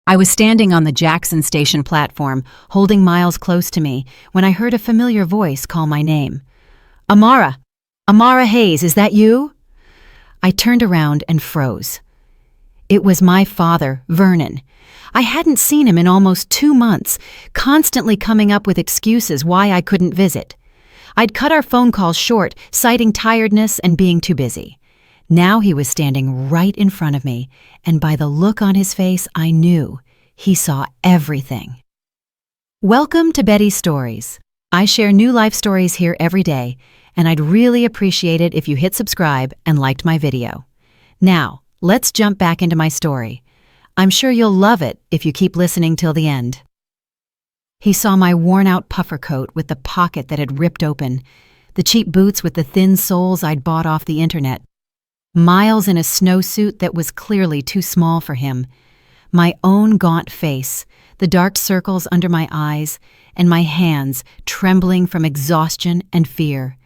I was standing on the Jackson Station platform, holding Miles close to me, when I heard a familiar voice call my name. Amara! Amara Hayes, is that you? I turned around and froze. It was my father, Vernon. I hadn't seen him in almost 2 months, constantly coming up with excuses why I couldn't visit. I'd cut our phone calls short, citing tiredness and being too busy. Now he was standing right in front of me, and by the look on his face, I knew he saw everything. Welcome to Betty's Stories. I share new life stories here every day, and I'd really appreciate it if you hit subscribe and liked my video. Now, let's jump back into my story. I'm sure you'll love it if you keep listening till the end. He saw my worn-out puffer coat with the pocket that had ripped open, the cheap boots with the thin soles I'd bought off the internet, Miles in a snowsuit that was clearly too small for him, my own gaunt face, the dark circles under my eyes, and my hands trembling from exhaustion and fear.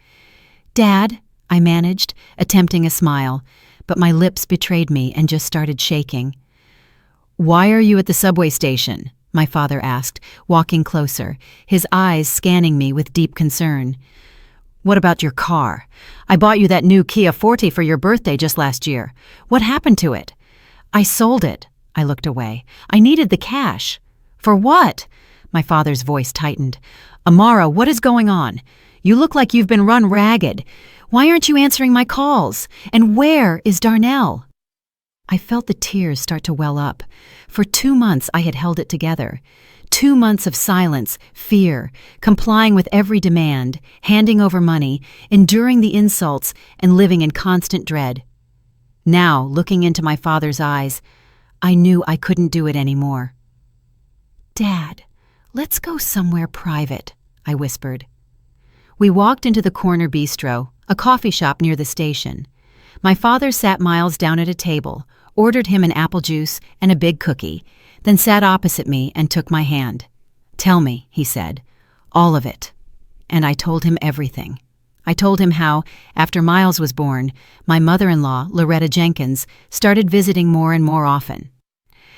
"Dad," I managed, attempting a smile, but my lips betrayed me and just started shaking. "Why are you at the subway station?" my father asked, walking closer, his eyes scanning me with deep concern. "What about your car? I bought you that new Kia Forte for your birthday just last year. What happened to it?" "I sold it." I looked away. "I needed the cash." "For what?" My father's voice tightened. "Amara, what is going on? You look like you've been run ragged. Why aren't you answering my calls? And where is Darnell?" I felt the tears start to well up. For 2 months I had held it together. 2 months of silence, fear, complying with every demand, handing over money, enduring the insults, and living in constant dread. Now, looking into my father's eyes, I knew I couldn't do it anymore. "Dad, let's go somewhere private," I whispered. We walked into the corner bistro, a coffee shop near the station. My father sat Miles down at a table, ordered him an apple juice and a big cookie, then sat opposite me and took my hand. "Tell me," he said, "all of it." And I told him everything. I told him how, after Miles was born, my mother-in-law, Loretta Jenkins, started visiting more and more often.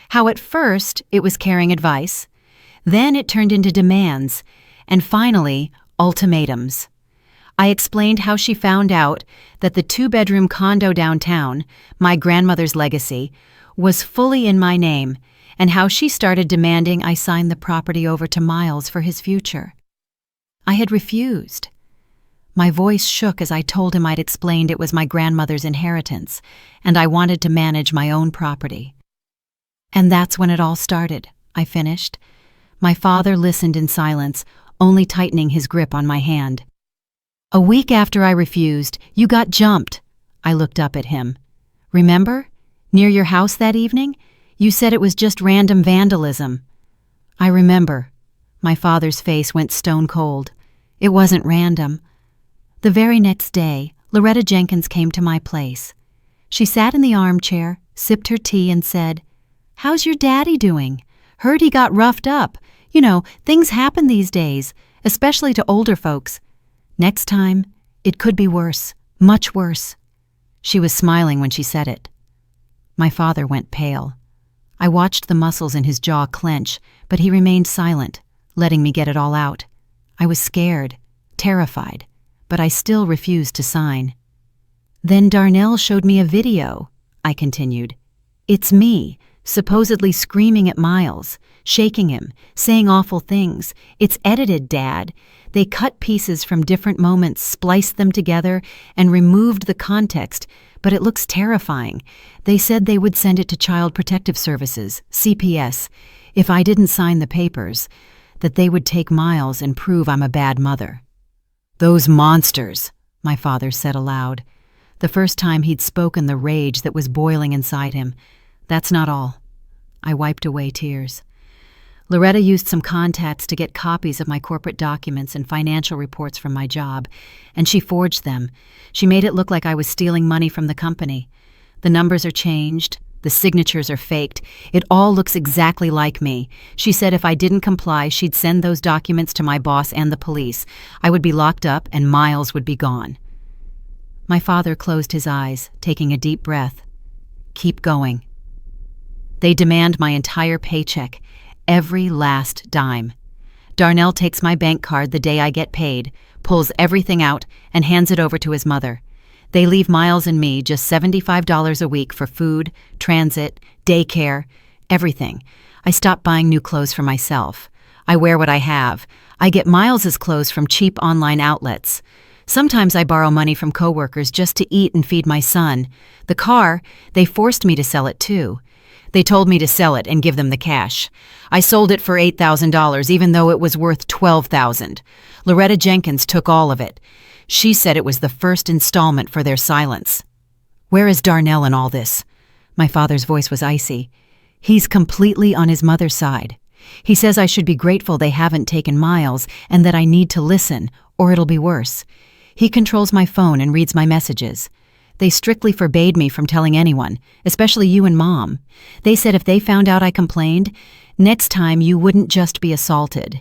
How at first it was caring advice, then it turned into demands, and finally, ultimatums. I explained how she found out that the 2-bedroom condo downtown, my grandmother's legacy, was fully in my name, and how she started demanding I sign the property over to Miles for his future. I had refused. My voice shook as I told him I'd explained it was my grandmother's inheritance, and I wanted to manage my own property. "And that's when it all started," I finished. My father listened in silence, only tightening his grip on my hand. "A week after I refused, you got jumped." I looked up at him. "Remember? Near your house that evening? You said it was just random vandalism." "I remember." My father's face went stone cold. "It wasn't random." The very next day, Loretta Jenkins came to my place. She sat in the armchair, sipped her tea, and said, "How's your daddy doing? Heard he got roughed up. You know, things happen these days, especially to older folks. Next time, it could be worse, much worse." She was smiling when she said it. My father went pale. I watched the muscles in his jaw clench, but he remained silent, letting me get it all out. I was scared, terrified, but I still refused to sign. "Then Darnell showed me a video," I continued. "It's me, supposedly screaming at Miles, shaking him, saying awful things. It's edited, Dad. They cut pieces from different moments, spliced them together, and removed the context, but it looks terrifying. They said they would send it to Child Protective Services, CPS, if I didn't sign the papers, that they would take Miles and prove I'm a bad mother." "Those monsters," my father said aloud. The first time he'd spoken the rage that was boiling inside him. "That's not all." I wiped away tears. Loretta used some contacts to get copies of my corporate documents and financial reports from my job, and she forged them. She made it look like I was stealing money from the company. The numbers are changed, the signatures are faked. It all looks exactly like me. She said if I didn't comply, she'd send those documents to my boss and the police. I would be locked up and Miles would be gone. My father closed his eyes, taking a deep breath. "Keep going." They demand my entire paycheck, every last dime. Darnell takes my bank card the day I get paid, pulls everything out, and hands it over to his mother. They leave Miles and me just $75 a week for food, transit, daycare, everything. I stop buying new clothes for myself. I wear what I have. I get Miles's clothes from cheap online outlets. Sometimes I borrow money from coworkers just to eat and feed my son. The car, they forced me to sell it too. They told me to sell it and give them the cash. I sold it for $8,000 even though it was worth $12,000. Loretta Jenkins took all of it. She said it was the first installment for their silence. Where is Darnell in all this? My father's voice was icy. He's completely on his mother's side. He says I should be grateful they haven't taken Miles and that I need to listen, or it'll be worse. He controls my phone and reads my messages. They strictly forbade me from telling anyone, especially you and Mom. They said if they found out I complained, next time you wouldn't just be assaulted.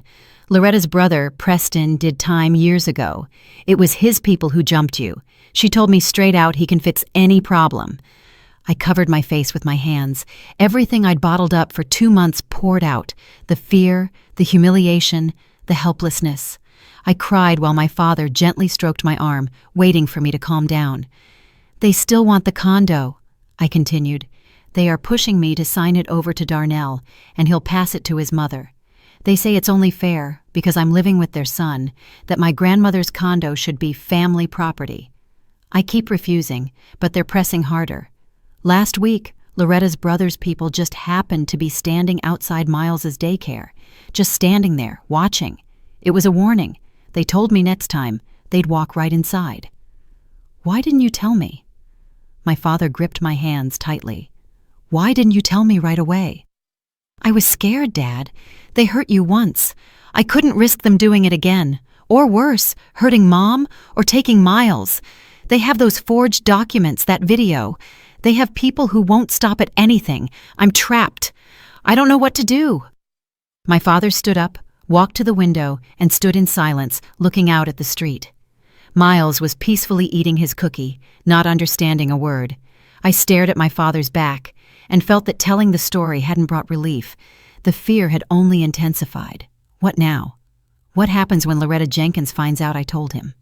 Loretta's brother, Preston, did time years ago. It was his people who jumped you. She told me straight out he can fix any problem. I covered my face with my hands. Everything I'd bottled up for 2 months poured out. The fear, the humiliation, the helplessness. I cried while my father gently stroked my arm, waiting for me to calm down. They still want the condo, I continued. They are pushing me to sign it over to Darnell, and he'll pass it to his mother. They say it's only fair, because I'm living with their son, that my grandmother's condo should be family property. I keep refusing, but they're pressing harder. Last week, Loretta's brother's people just happened to be standing outside Miles's daycare, just standing there, watching. It was a warning. They told me next time they'd walk right inside. Why didn't you tell me? My father gripped my hands tightly. Why didn't you tell me right away? I was scared, Dad. They hurt you once. I couldn't risk them doing it again. Or worse, hurting Mom or taking Miles. They have those forged documents, that video. They have people who won't stop at anything. I'm trapped. I don't know what to do. My father stood up, walked to the window, and stood in silence, looking out at the street. Miles was peacefully eating his cookie, not understanding a word. I stared at my father's back and felt that telling the story hadn't brought relief. The fear had only intensified. What now? What happens when Loretta Jenkins finds out I told him?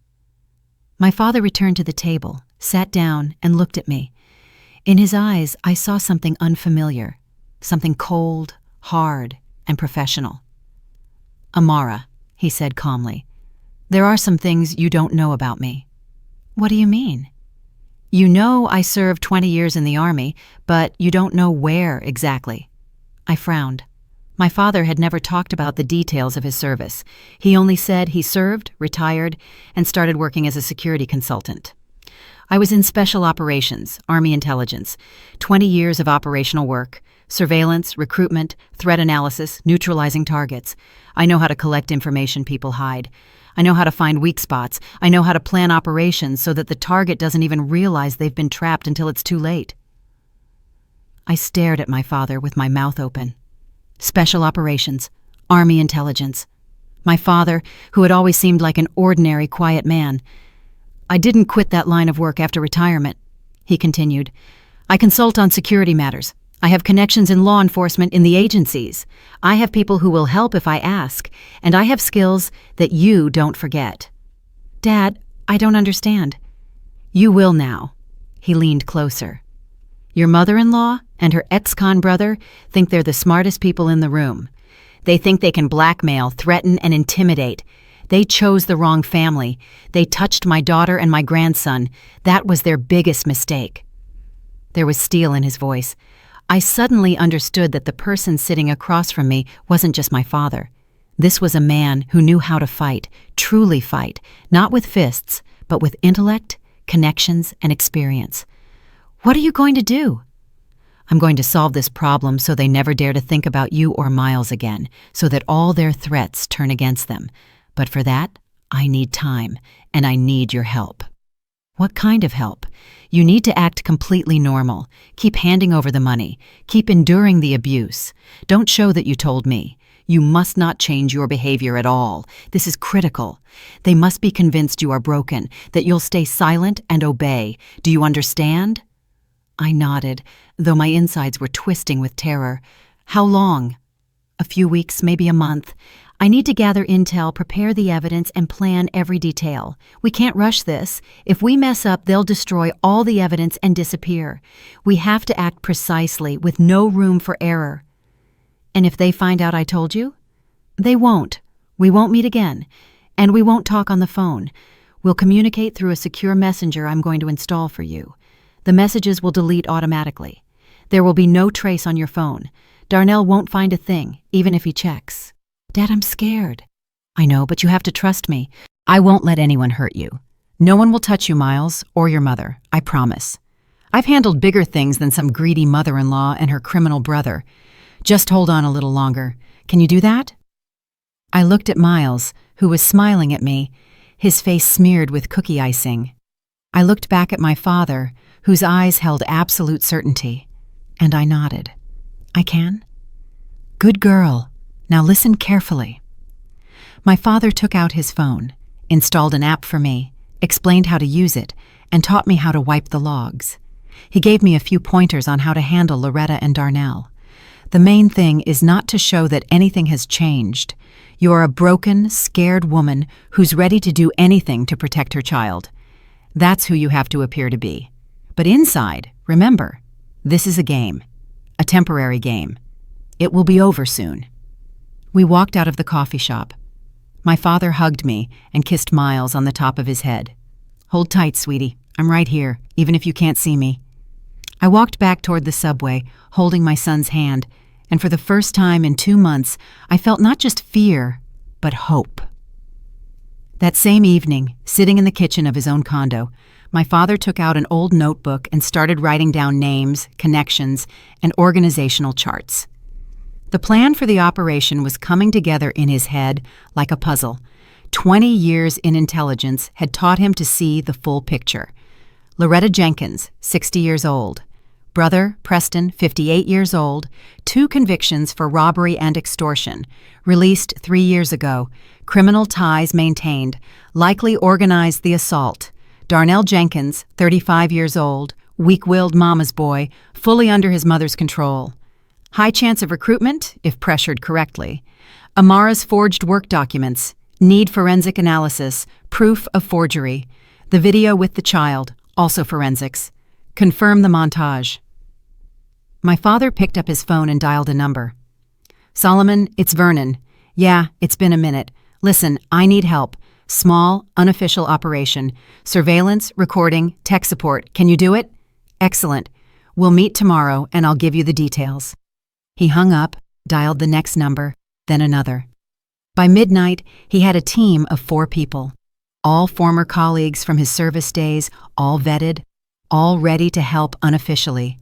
My father returned to the table, sat down, and looked at me. In his eyes, I saw something unfamiliar, something cold, hard, and professional. Amara, he said calmly, there are some things you don't know about me. What do you mean? You know I served 20 years in the Army, but you don't know where exactly. I frowned. My father had never talked about the details of his service. He only said he served, retired, and started working as a security consultant. I was in Special Operations, Army Intelligence, 20 years of operational work, surveillance, recruitment, threat analysis, neutralizing targets. I know how to collect information people hide. I know how to find weak spots. I know how to plan operations so that the target doesn't even realize they've been trapped until it's too late. I stared at my father with my mouth open. Special Operations, Army Intelligence. My father, who had always seemed like an ordinary, quiet man. I didn't quit that line of work after retirement, he continued. I consult on security matters. I have connections in law enforcement in the agencies. I have people who will help if I ask, and I have skills that you don't forget. Dad, I don't understand. You will now. He leaned closer. Your mother-in-law and her ex-con brother think they're the smartest people in the room. They think they can blackmail, threaten, and intimidate. They chose the wrong family. They touched my daughter and my grandson. That was their biggest mistake. There was steel in his voice. I suddenly understood that the person sitting across from me wasn't just my father. This was a man who knew how to fight, truly fight, not with fists, but with intellect, connections, and experience. What are you going to do? I'm going to solve this problem so they never dare to think about you or Miles again, so that all their threats turn against them. But for that, I need time, and I need your help. What kind of help? You need to act completely normal. Keep handing over the money. Keep enduring the abuse. Don't show that you told me. You must not change your behavior at all. This is critical. They must be convinced you are broken, that you'll stay silent and obey. Do you understand? I nodded, though my insides were twisting with terror. How long? A few weeks, maybe a month. I need to gather intel, prepare the evidence, and plan every detail. We can't rush this. If we mess up, they'll destroy all the evidence and disappear. We have to act precisely, with no room for error. And if they find out I told you? They won't. We won't meet again. And we won't talk on the phone. We'll communicate through a secure messenger I'm going to install for you. The messages will delete automatically. There will be no trace on your phone. Darnell won't find a thing, even if he checks. Dad, I'm scared. I know, but you have to trust me. I won't let anyone hurt you. No one will touch you, Miles, or your mother, I promise. I've handled bigger things than some greedy mother-in-law and her criminal brother. Just hold on a little longer. Can you do that? I looked at Miles, who was smiling at me, his face smeared with cookie icing. I looked back at my father, whose eyes held absolute certainty, and I nodded. I can? Good girl. Now listen carefully. My father took out his phone, installed an app for me, explained how to use it, and taught me how to wipe the logs. He gave me a few pointers on how to handle Loretta and Darnell. The main thing is not to show that anything has changed. You're a broken, scared woman who's ready to do anything to protect her child. That's who you have to appear to be. But inside, remember, this is a game. A temporary game. It will be over soon. We walked out of the coffee shop. My father hugged me and kissed Miles on the top of his head. Hold tight, sweetie. I'm right here, even if you can't see me. I walked back toward the subway, holding my son's hand, and for the first time in 2 months, I felt not just fear, but hope. That same evening, sitting in the kitchen of his own condo, my father took out an old notebook and started writing down names, connections, and organizational charts. The plan for the operation was coming together in his head like a puzzle. 20 years in intelligence had taught him to see the full picture. Loretta Jenkins, 60 years old. Brother, Preston, 58 years old. 2 convictions for robbery and extortion. Released 3 years ago. Criminal ties maintained. Likely organized the assault. Darnell Jenkins, 35 years old, weak-willed mama's boy, fully under his mother's control. High chance of recruitment, if pressured correctly. Amara's forged work documents, need forensic analysis, proof of forgery. The video with the child, also forensics. Confirm the montage. My father picked up his phone and dialed a number. Solomon, it's Vernon. Yeah, it's been a minute. Listen, I need help. Small, unofficial operation. Surveillance, recording, tech support. Can you do it? Excellent. We'll meet tomorrow and I'll give you the details. He hung up, dialed the next number, then another. By midnight, he had a team of 4 people. All former colleagues from his service days, all vetted, all ready to help unofficially.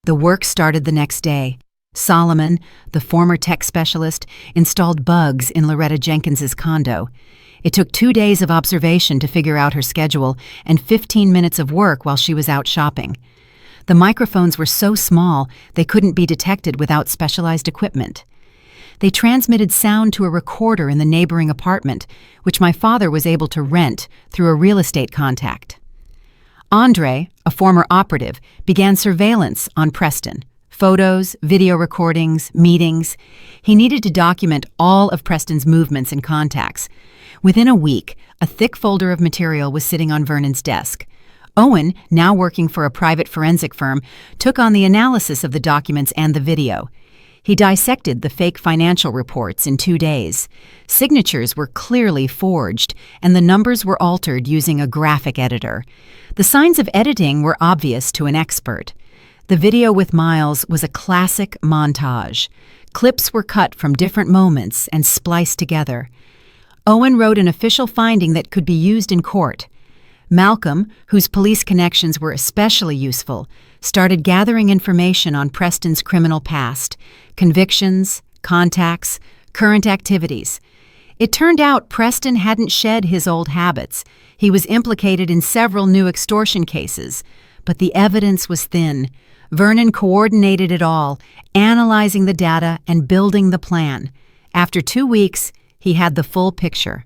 The work started the next day. Solomon, the former tech specialist, installed bugs in Loretta Jenkins's condo. It took 2 days of observation to figure out her schedule and 15 minutes of work while she was out shopping. The microphones were so small they couldn't be detected without specialized equipment. They transmitted sound to a recorder in the neighboring apartment, which my father was able to rent through a real estate contact. Andre, a former operative, began surveillance on Preston. Photos, video recordings, meetings. He needed to document all of Preston's movements and contacts. Within a week, a thick folder of material was sitting on Vernon's desk. Owen, now working for a private forensic firm, took on the analysis of the documents and the video. He dissected the fake financial reports in 2 days. Signatures were clearly forged, and the numbers were altered using a graphic editor. The signs of editing were obvious to an expert. The video with Miles was a classic montage. Clips were cut from different moments and spliced together. Owen wrote an official finding that could be used in court. Malcolm, whose police connections were especially useful, started gathering information on Preston's criminal past, convictions, contacts, current activities. It turned out Preston hadn't shed his old habits. He was implicated in several new extortion cases, but the evidence was thin. Vernon coordinated it all, analyzing the data and building the plan. After 2 weeks, he had the full picture.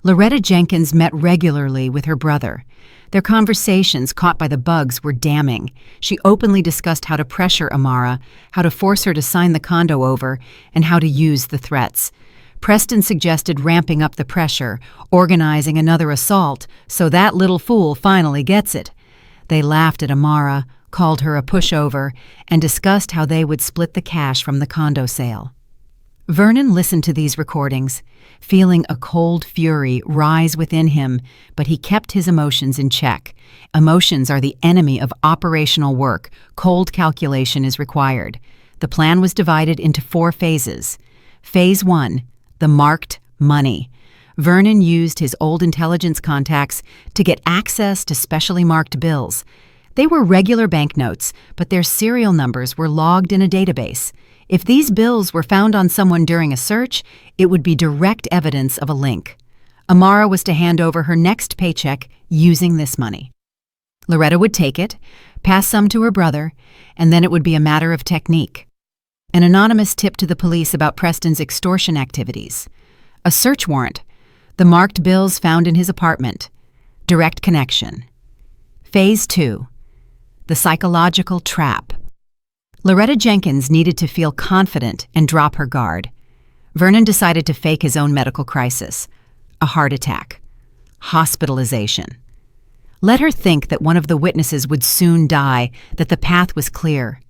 Loretta Jenkins met regularly with her brother. Their conversations, caught by the bugs, were damning. She openly discussed how to pressure Amara, how to force her to sign the condo over, and how to use the threats. Preston suggested ramping up the pressure, organizing another assault, so that little fool finally gets it. They laughed at Amara, called her a pushover, and discussed how they would split the cash from the condo sale. Vernon listened to these recordings, feeling a cold fury rise within him, but he kept his emotions in check. Emotions are the enemy of operational work. Cold calculation is required. The plan was divided into 4 phases. Phase 1, the marked money. Vernon used his old intelligence contacts to get access to specially marked bills. They were regular banknotes, but their serial numbers were logged in a database. If these bills were found on someone during a search, it would be direct evidence of a link. Amara was to hand over her next paycheck using this money. Loretta would take it, pass some to her brother, and then it would be a matter of technique. An anonymous tip to the police about Preston's extortion activities. A search warrant. The marked bills found in his apartment. Direct connection. Phase 2. The psychological trap. Loretta Jenkins needed to feel confident and drop her guard. Vernon decided to fake his own medical crisis. A heart attack. Hospitalization. Let her think that one of the witnesses would soon die, that the path was clear.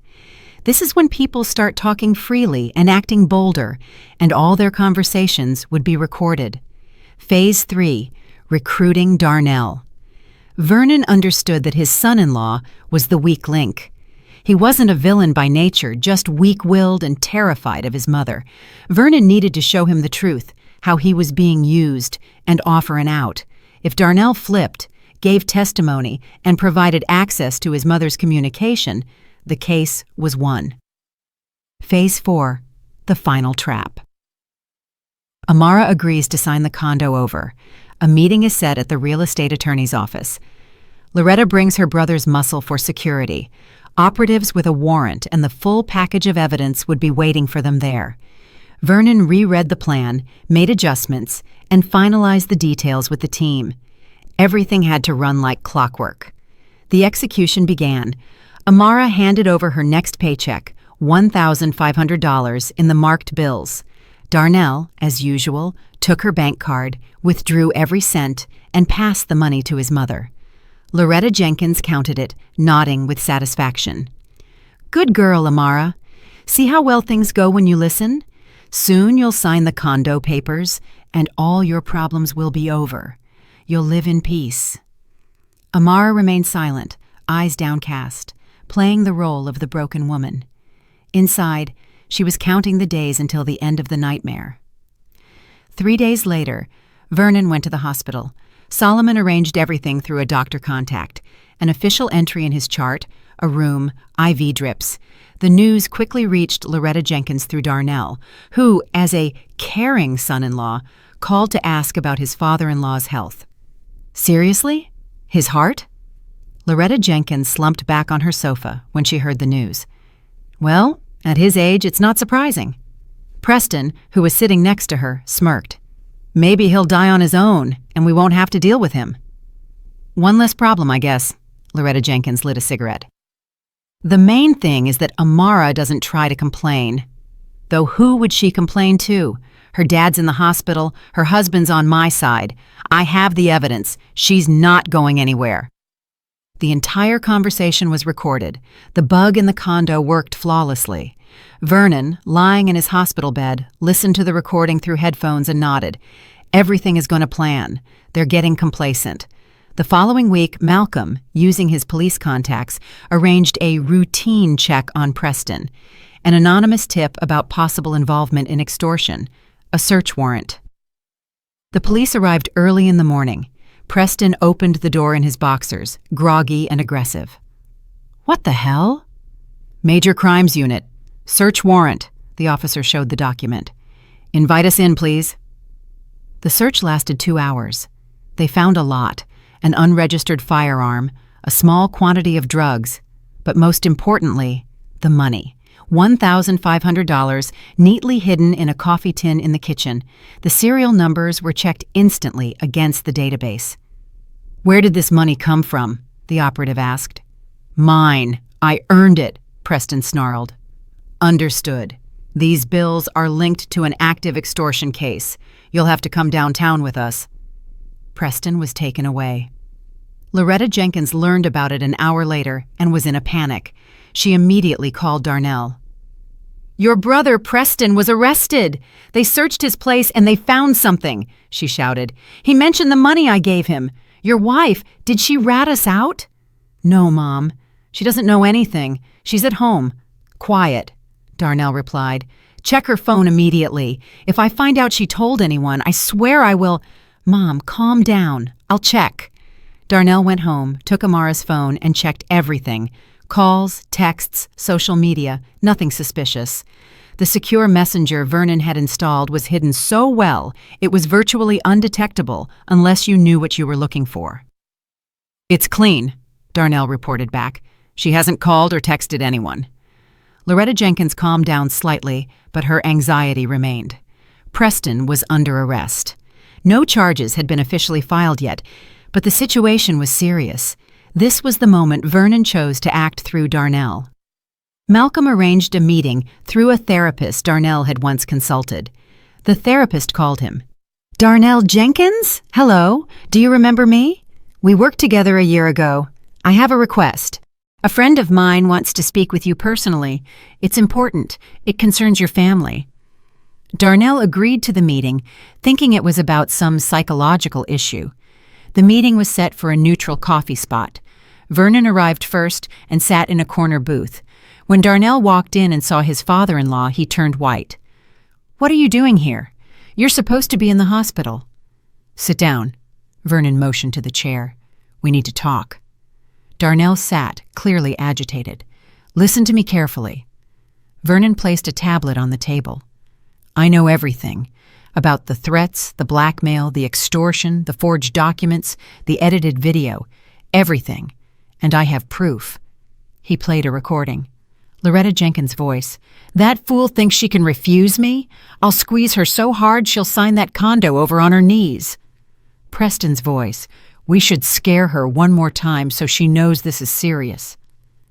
This is when people start talking freely and acting bolder, and all their conversations would be recorded. Phase 3. Recruiting Darnell. Vernon understood that his son-in-law was the weak link. He wasn't a villain by nature, just weak-willed and terrified of his mother. Vernon needed to show him the truth, how he was being used, and offer an out. If Darnell flipped, gave testimony, and provided access to his mother's communication, the case was won. Phase 4. The final trap. Amara agrees to sign the condo over. A meeting is set at the real estate attorney's office. Loretta brings her brother's muscle for security. Operatives with a warrant and the full package of evidence would be waiting for them there. Vernon reread the plan, made adjustments, and finalized the details with the team. Everything had to run like clockwork. The execution began. Amara handed over her next paycheck, $1,500 in the marked bills. Darnell, as usual, took her bank card, withdrew every cent, and passed the money to his mother. Loretta Jenkins counted it, nodding with satisfaction. "Good girl, Amara. See how well things go when you listen? Soon you'll sign the condo papers, and all your problems will be over. You'll live in peace." Amara remained silent, eyes downcast, playing the role of the broken woman. Inside, she was counting the days until the end of the nightmare. 3 days later, Vernon went to the hospital. Solomon arranged everything through a doctor contact, an official entry in his chart, a room, IV drips. The news quickly reached Loretta Jenkins through Darnell, who, as a caring son-in-law, called to ask about his father-in-law's health. Seriously? His heart? Loretta Jenkins slumped back on her sofa when she heard the news. Well, at his age, it's not surprising. Preston, who was sitting next to her, smirked. Maybe he'll die on his own, and we won't have to deal with him. One less problem, I guess. Loretta Jenkins lit a cigarette. The main thing is that Amara doesn't try to complain. Though who would she complain to? Her dad's in the hospital, her husband's on my side. I have the evidence. She's not going anywhere. The entire conversation was recorded. The bug in the condo worked flawlessly. Vernon, lying in his hospital bed, listened to the recording through headphones and nodded. Everything is going to plan. They're getting complacent. The following week, Malcolm, using his police contacts, arranged a routine check on Preston, an anonymous tip about possible involvement in extortion, a search warrant. The police arrived early in the morning. Preston opened the door in his boxers, groggy and aggressive. What the hell? Major Crimes Unit. Search warrant. The officer showed the document. Invite us in, please. The search lasted 2 hours. They found a lot, an unregistered firearm, a small quantity of drugs, but most importantly, the money. $1,500 neatly hidden in a coffee tin in the kitchen. The serial numbers were checked instantly against the database. Where did this money come from? The operative asked. Mine. I earned it, Preston snarled. Understood. These bills are linked to an active extortion case. You'll have to come downtown with us. Preston was taken away. Loretta Jenkins learned about it an hour later and was in a panic. She immediately called Darnell. Your brother, Preston, was arrested. They searched his place and they found something, she shouted. He mentioned the money I gave him. Your wife, did she rat us out? No, Mom. She doesn't know anything. She's at home. Quiet, Darnell replied. Check her phone immediately. If I find out she told anyone, I swear I will. Mom, calm down. I'll check. Darnell went home, took Amara's phone, and checked everything. Calls, texts, social media, nothing suspicious. The secure messenger Vernon had installed was hidden so well it was virtually undetectable unless you knew what you were looking for. It's clean, Darnell reported back. She hasn't called or texted anyone. Loretta Jenkins calmed down slightly, but her anxiety remained. Preston was under arrest. No charges had been officially filed yet, but the situation was serious. This was the moment Vernon chose to act through Darnell. Malcolm arranged a meeting through a therapist Darnell had once consulted. The therapist called him. Darnell Jenkins? Hello. Do you remember me? We worked together a year ago. I have a request. A friend of mine wants to speak with you personally. It's important. It concerns your family. Darnell agreed to the meeting, thinking it was about some psychological issue. The meeting was set for a neutral coffee spot. Vernon arrived first and sat in a corner booth. When Darnell walked in and saw his father-in-law, he turned white. What are you doing here? You're supposed to be in the hospital. Sit down. Vernon motioned to the chair. We need to talk. Darnell sat, clearly agitated. Listen to me carefully. Vernon placed a tablet on the table. I know everything. About the threats, the blackmail, the extortion, the forged documents, the edited video. Everything. And I have proof. He played a recording. Loretta Jenkins' voice. That fool thinks she can refuse me? I'll squeeze her so hard she'll sign that condo over on her knees. Preston's voice. We should scare her one more time so she knows this is serious.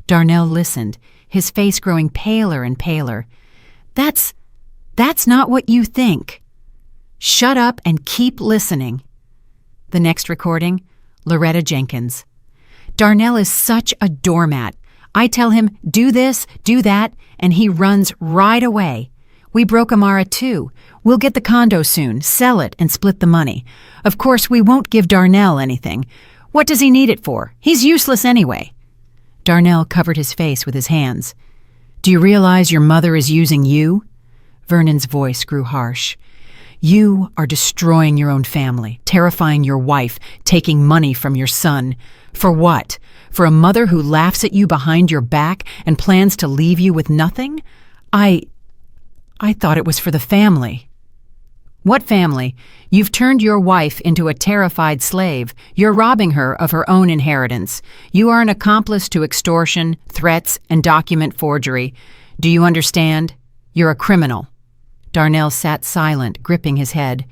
Darnell listened, his face growing paler and paler. That's not what you think. Shut up and keep listening. The next recording, Loretta Jenkins. Darnell is such a doormat. I tell him, do this, do that, and he runs right away. We broke Amara too. We'll get the condo soon, sell it, and split the money. Of course, we won't give Darnell anything. What does he need it for? He's useless anyway. Darnell covered his face with his hands. Do you realize your mother is using you? Vernon's voice grew harsh. You are destroying your own family, terrifying your wife, taking money from your son. For what? For a mother who laughs at you behind your back and plans to leave you with nothing? I thought it was for the family. What family? You've turned your wife into a terrified slave. You're robbing her of her own inheritance. You are an accomplice to extortion, threats, and document forgery. Do you understand? You're a criminal. Darnell sat silent, gripping his head.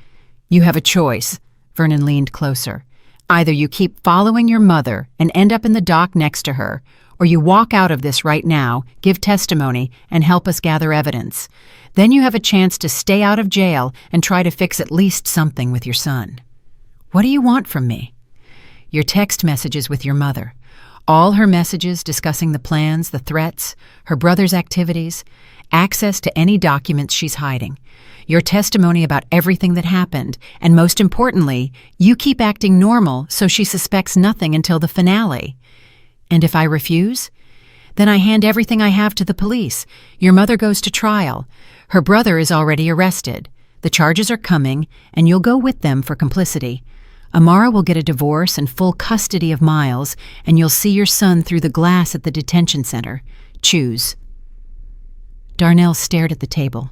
You have a choice. Vernon leaned closer. Either you keep following your mother and end up in the dock next to her, or you walk out of this right now, give testimony, and help us gather evidence. Then you have a chance to stay out of jail and try to fix at least something with your son. What do you want from me? Your text messages with your mother. All her messages discussing the plans, the threats, her brother's activities, access to any documents she's hiding. Your testimony about everything that happened, and most importantly, you keep acting normal so she suspects nothing until the finale. And if I refuse? Then I hand everything I have to the police. Your mother goes to trial. Her brother is already arrested. The charges are coming, and you'll go with them for complicity. Amara will get a divorce and full custody of Miles, and you'll see your son through the glass at the detention center. Choose. Darnell stared at the table.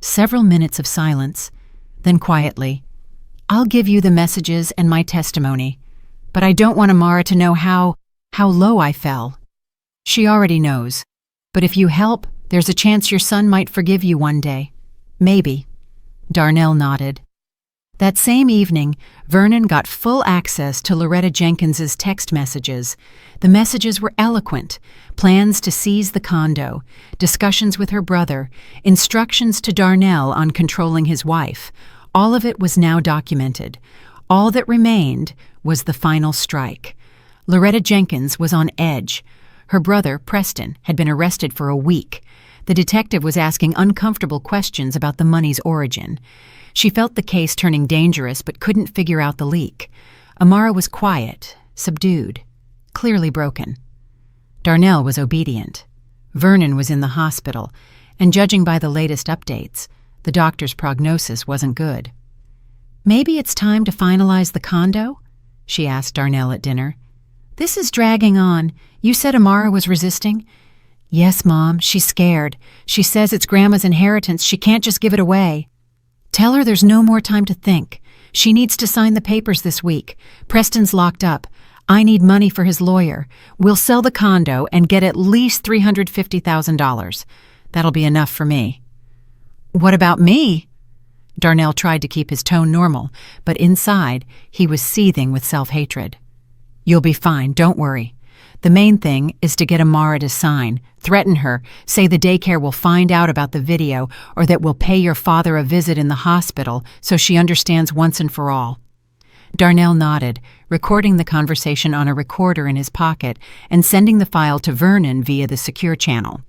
Several minutes of silence. Then quietly, I'll give you the messages and my testimony, but I don't want Amara to know how low I fell. She already knows. But if you help, there's a chance your son might forgive you one day. Maybe. Darnell nodded. That same evening, Vernon got full access to Loretta Jenkins's text messages. The messages were eloquent: plans to seize the condo, discussions with her brother, instructions to Darnell on controlling his wife. All of it was now documented. All that remained was the final strike. Loretta Jenkins was on edge. Her brother, Preston, had been arrested for a week. The detective was asking uncomfortable questions about the money's origin. She felt the case turning dangerous but couldn't figure out the leak. Amara was quiet, subdued, clearly broken. Darnell was obedient. Vernon was in the hospital, and judging by the latest updates, the doctor's prognosis wasn't good. "Maybe it's time to finalize the condo?" she asked Darnell at dinner. "This is dragging on. You said Amara was resisting?" "Yes, Mom, she's scared. She says it's Grandma's inheritance. She can't just give it away." "Tell her there's no more time to think. She needs to sign the papers this week. Preston's locked up. I need money for his lawyer. We'll sell the condo and get at least $350,000. That'll be enough for me." "What about me?" Darnell tried to keep his tone normal, but inside, he was seething with self-hatred. "You'll be fine, don't worry. The main thing is to get Amara to sign, threaten her, say the daycare will find out about the video or that we'll pay your father a visit in the hospital so she understands once and for all." Darnell nodded, recording the conversation on a recorder in his pocket and sending the file to Vernon via the secure channel.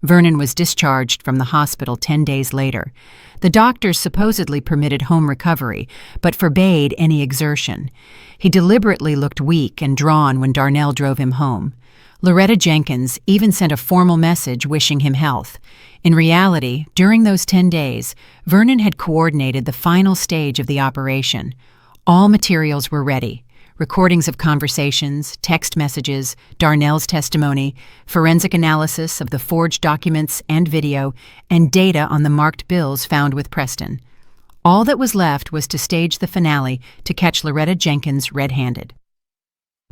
Vernon was discharged from the hospital 10 days later. The doctors supposedly permitted home recovery, but forbade any exertion. He deliberately looked weak and drawn when Darnell drove him home. Loretta Jenkins even sent a formal message wishing him health. In reality, during those 10 days, Vernon had coordinated the final stage of the operation. All materials were ready: recordings of conversations, text messages, Darnell's testimony, forensic analysis of the forged documents and video, and data on the marked bills found with Preston. All that was left was to stage the finale to catch Loretta Jenkins red-handed.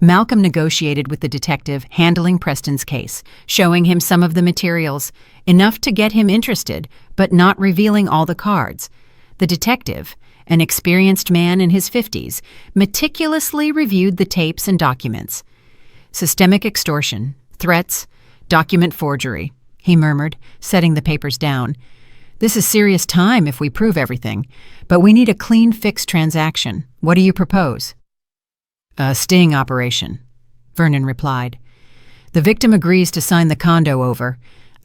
Malcolm negotiated with the detective handling Preston's case, showing him some of the materials, enough to get him interested, but not revealing all the cards. The detective, an experienced man in his 50s, meticulously reviewed the tapes and documents. "Systemic extortion, threats, document forgery," he murmured, setting the papers down. "This is serious time if we prove everything, but we need a clean fix transaction. What do you propose?" "A sting operation," Vernon replied. "The victim agrees to sign the condo over.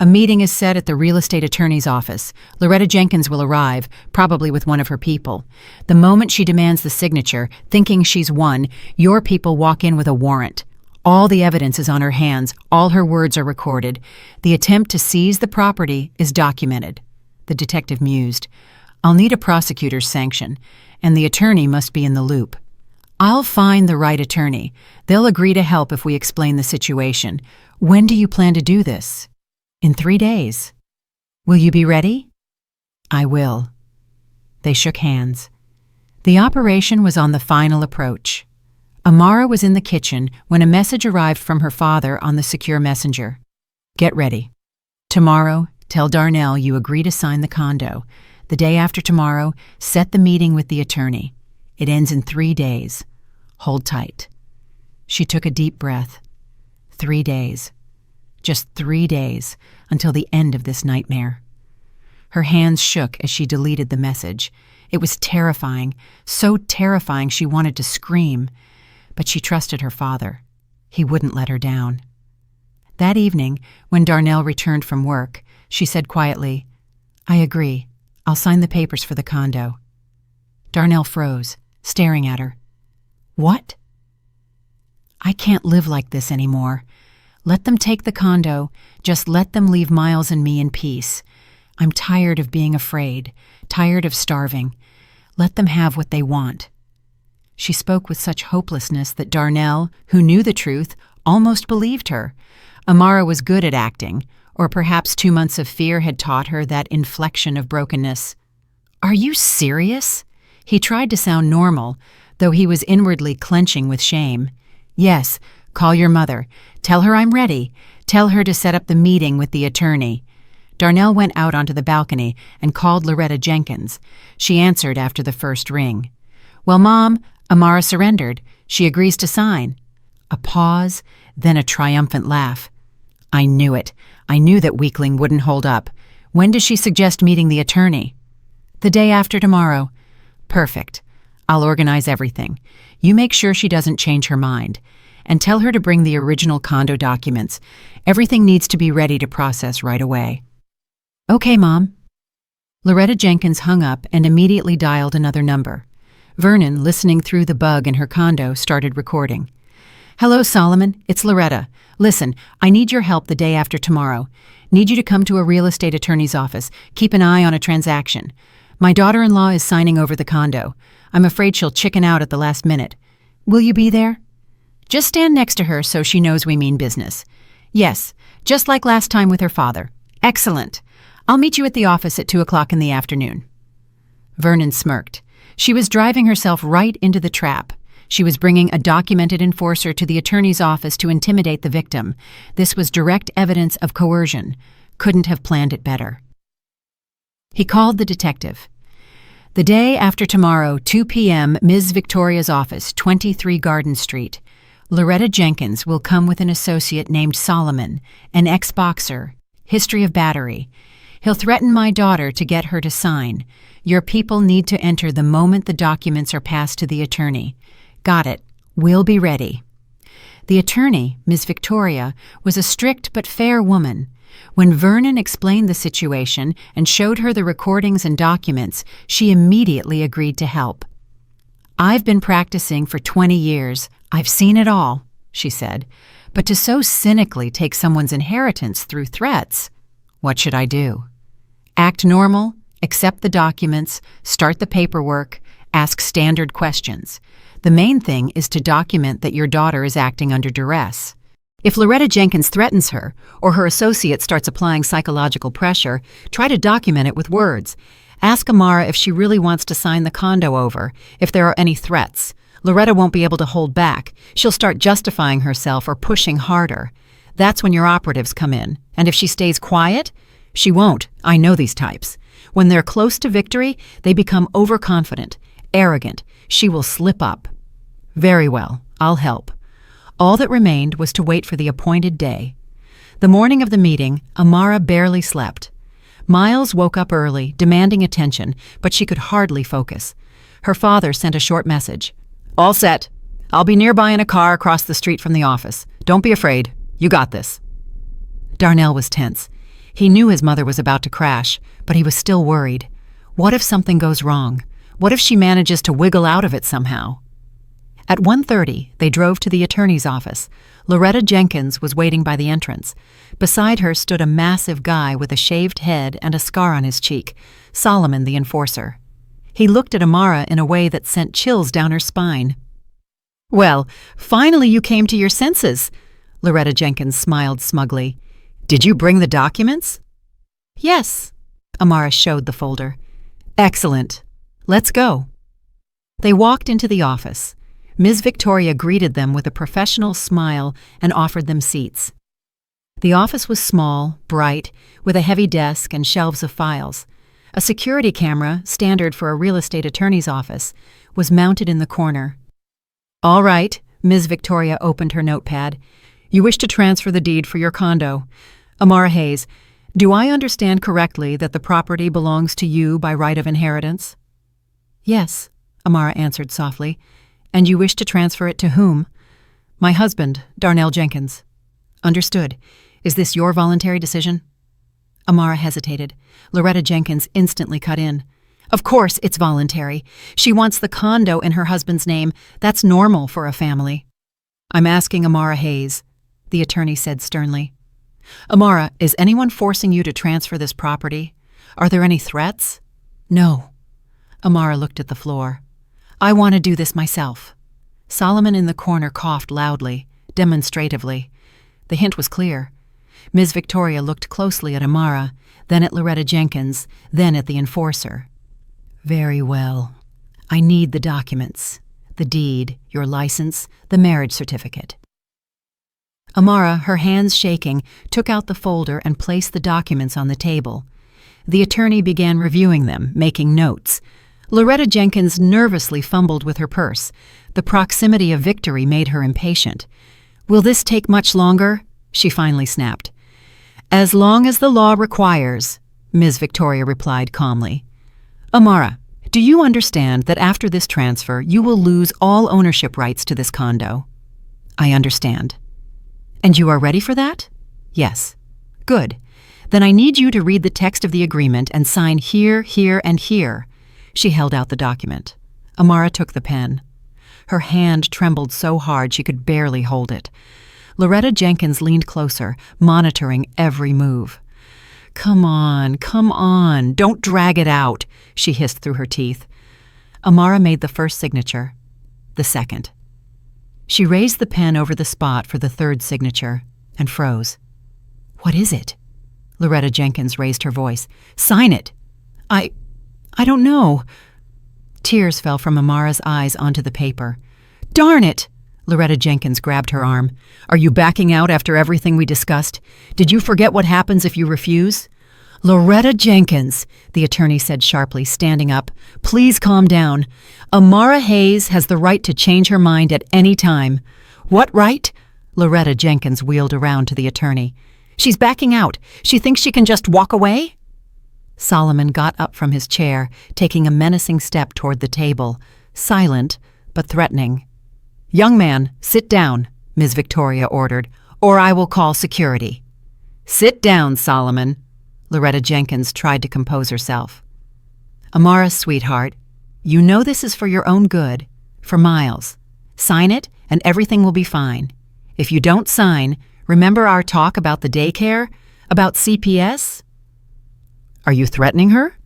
A meeting is set at the real estate attorney's office. Loretta Jenkins will arrive, probably with one of her people. The moment she demands the signature, thinking she's won, your people walk in with a warrant. All the evidence is on her hands, all her words are recorded. The attempt to seize the property is documented." The detective mused. "I'll need a prosecutor's sanction, and the attorney must be in the loop." "I'll find the right attorney. They'll agree to help if we explain the situation. When do you plan to do this?" "In 3 days." "Will you be ready?" "I will." They shook hands. The operation was on the final approach. Amara was in the kitchen when a message arrived from her father on the secure messenger. "Get ready. Tomorrow, tell Darnell you agree to sign the condo. The day after tomorrow, set the meeting with the attorney. It ends in 3 days. Hold tight." She took a deep breath. 3 days. Just 3 days until the end of this nightmare. Her hands shook as she deleted the message. It was terrifying, so terrifying she wanted to scream. But she trusted her father. He wouldn't let her down. That evening, when Darnell returned from work, she said quietly, "I agree. I'll sign the papers for the condo." Darnell froze, staring at her. "What?" "I can't live like this anymore. Let them take the condo. Just let them leave Miles and me in peace. I'm tired of being afraid, tired of starving. Let them have what they want." She spoke with such hopelessness that Darnell, who knew the truth, almost believed her. Amara was good at acting, or perhaps 2 months of fear had taught her that inflection of brokenness. "Are you serious?" He tried to sound normal, though he was inwardly clenching with shame. "Yes, call your mother. Tell her I'm ready. Tell her to set up the meeting with the attorney." Darnell went out onto the balcony and called Loretta Jenkins. She answered after the first ring. Well, Mom, Amara surrendered. She agrees to sign. A pause, then a triumphant laugh. I knew it. I knew that weakling wouldn't hold up. When does she suggest meeting the attorney? The day after tomorrow. Perfect. I'll organize everything. You make sure she doesn't change her mind. And tell her to bring the original condo documents. Everything needs to be ready to process right away. Okay, Mom. Loretta Jenkins hung up and immediately dialed another number. Vernon, listening through the bug in her condo, started recording. Hello, Solomon. It's Loretta. Listen, I need your help the day after tomorrow. Need you to come to a real estate attorney's office. Keep an eye on a transaction. My daughter-in-law is signing over the condo. I'm afraid she'll chicken out at the last minute. Will you be there? Just stand next to her so she knows we mean business. Yes, just like last time with her father. Excellent. I'll meet you at the office at 2 o'clock in the afternoon. Vernon smirked. She was driving herself right into the trap. She was bringing a documented enforcer to the attorney's office to intimidate the victim. This was direct evidence of coercion. Couldn't have planned it better. He called the detective. The day after tomorrow, 2 p.m., Ms. Victoria's office, 23 Garden Street. Loretta Jenkins will come with an associate named Solomon, an ex-boxer, history of battery. He'll threaten my daughter to get her to sign. Your people need to enter the moment the documents are passed to the attorney. Got it. We'll be ready. The attorney, Ms. Victoria, was a strict but fair woman. When Vernon explained the situation and showed her the recordings and documents, she immediately agreed to help. I've been practicing for 20 years. I've seen it all, she said. But to so cynically take someone's inheritance through threats, what should I do? Act normal, accept the documents, start the paperwork, ask standard questions. The main thing is to document that your daughter is acting under duress. If Loretta Jenkins threatens her, or her associate starts applying psychological pressure, try to document it with words. Ask Amara if she really wants to sign the condo over, if there are any threats. Loretta won't be able to hold back. She'll start justifying herself or pushing harder. That's when your operatives come in. And if she stays quiet, she won't. I know these types. When they're close to victory, they become overconfident, arrogant. She will slip up. Very well, I'll help. All that remained was to wait for the appointed day. The morning of the meeting, Amara barely slept. Miles woke up early, demanding attention, but she could hardly focus. Her father sent a short message. All set. I'll be nearby in a car across the street from the office. Don't be afraid. You got this. Darnell was tense. He knew his mother was about to crash, but he was still worried. What if something goes wrong? What if she manages to wiggle out of it somehow? At 1:30, they drove to the attorney's office. Loretta Jenkins was waiting by the entrance. Beside her stood a massive guy with a shaved head and a scar on his cheek, Solomon the enforcer. He looked at Amara in a way that sent chills down her spine. Well, finally you came to your senses, Loretta Jenkins smiled smugly. Did you bring the documents? Yes, Amara showed the folder. Excellent. Let's go. They walked into the office. Ms. Victoria greeted them with a professional smile and offered them seats. The office was small, bright, with a heavy desk and shelves of files. A security camera, standard for a real estate attorney's office, was mounted in the corner. All right, Ms. Victoria opened her notepad. You wish to transfer the deed for your condo. Amara Hayes, do I understand correctly that the property belongs to you by right of inheritance? Yes, Amara answered softly. And you wish to transfer it to whom? My husband, Darnell Jenkins. Understood. Is this your voluntary decision? Amara hesitated. Loretta Jenkins instantly cut in. Of course it's voluntary. She wants the condo in her husband's name. That's normal for a family. I'm asking Amara Hayes, the attorney said sternly. Amara, is anyone forcing you to transfer this property? Are there any threats? No. Amara looked at the floor. I want to do this myself. Solomon in the corner coughed loudly, demonstratively. The hint was clear. Ms. Victoria looked closely at Amara, then at Loretta Jenkins, then at the enforcer. Very well. I need the documents. The deed, your license, the marriage certificate. Amara, her hands shaking, took out the folder and placed the documents on the table. The attorney began reviewing them, making notes. Loretta Jenkins nervously fumbled with her purse. The proximity of victory made her impatient. "Will this take much longer?" she finally snapped. "As long as the law requires," Ms. Victoria replied calmly. "Amara, do you understand that after this transfer you will lose all ownership rights to this condo?" "I understand." "And you are ready for that?" "Yes." "Good. Then I need you to read the text of the agreement and sign here, here, and here." She held out the document. Amara took the pen. Her hand trembled so hard she could barely hold it. Loretta Jenkins leaned closer, monitoring every move. Come on, don't drag it out," she hissed through her teeth. Amara made the first signature, the second. She raised the pen over the spot for the third signature and froze. "What is it?" Loretta Jenkins raised her voice. "Sign it." I don't know." Tears fell from Amara's eyes onto the paper. "Darn it!" Loretta Jenkins grabbed her arm. "Are you backing out after everything we discussed? Did you forget what happens if you refuse?" "Loretta Jenkins," the attorney said sharply, standing up, "please calm down. Amara Hayes has the right to change her mind at any time." "What right?" Loretta Jenkins wheeled around to the attorney. "She's backing out. She thinks she can just walk away?" Solomon got up from his chair, taking a menacing step toward the table, silent but threatening. "Young man, sit down," Ms. Victoria ordered, "or I will call security." "Sit down, Solomon." Loretta Jenkins tried to compose herself. "Amara, sweetheart, you know this is for your own good, for Miles. Sign it and everything will be fine. If you don't sign, remember our talk about the daycare? About CPS?" "Are you threatening her?"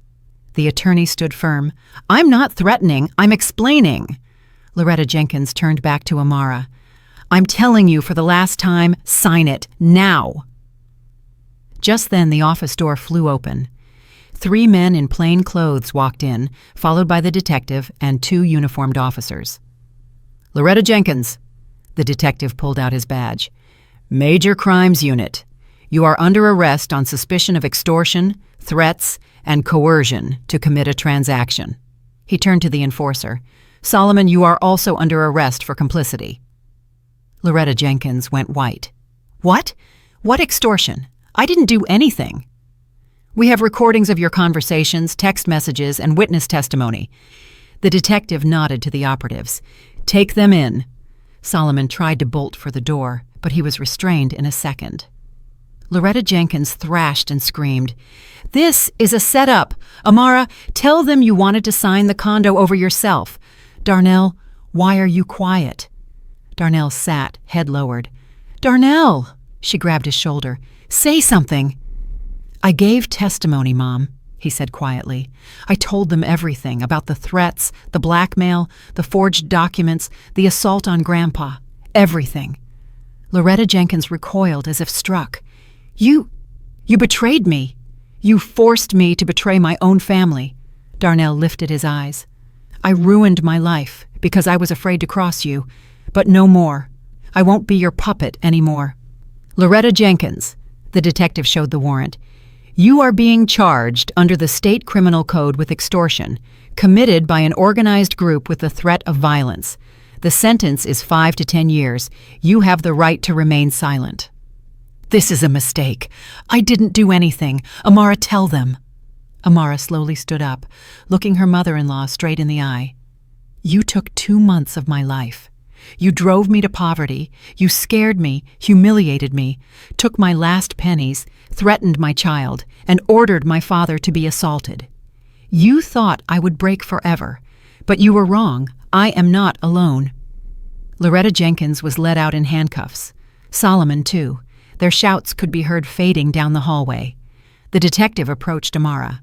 The attorney stood firm. "I'm not threatening, I'm explaining." Loretta Jenkins turned back to Amara. "I'm telling you for the last time, sign it, now." Just then the office door flew open. 3 men in plain clothes walked in, followed by the detective and 2 uniformed officers. "Loretta Jenkins." The detective pulled out his badge. "Major Crimes Unit. You are under arrest on suspicion of extortion, threats, and coercion to commit a transaction." He turned to the enforcer. "Solomon, you are also under arrest for complicity." Loretta Jenkins went white. "What? What extortion? I didn't do anything." "We have recordings of your conversations, text messages, and witness testimony." The detective nodded to the operatives. "Take them in." Solomon tried to bolt for the door, but he was restrained in a second. Loretta Jenkins thrashed and screamed, "This is a setup! Amara, tell them you wanted to sign the condo over yourself. Darnell, why are you quiet?" Darnell sat, head lowered. "Darnell!" She grabbed his shoulder. "Say something." "I gave testimony, Mom," he said quietly. "I told them everything about the threats, the blackmail, the forged documents, the assault on Grandpa. Everything." Loretta Jenkins recoiled as if struck. You betrayed me. You forced me to betray my own family." Darnell lifted his eyes. "I ruined my life because I was afraid to cross you, but no more. I won't be your puppet anymore." "Loretta Jenkins," the detective showed the warrant, "you are being charged under the state criminal code with extortion, committed by an organized group with the threat of violence. The sentence is 5 to 10 years. You have the right to remain silent." "This is a mistake. I didn't do anything. Amara, tell them." Amara slowly stood up, looking her mother-in-law straight in the eye. "You took 2 months of my life. You drove me to poverty. You scared me, humiliated me, took my last pennies, threatened my child, and ordered my father to be assaulted. You thought I would break forever, but you were wrong. I am not alone." Loretta Jenkins was led out in handcuffs. Solomon, too. Their shouts could be heard fading down the hallway. The detective approached Amara.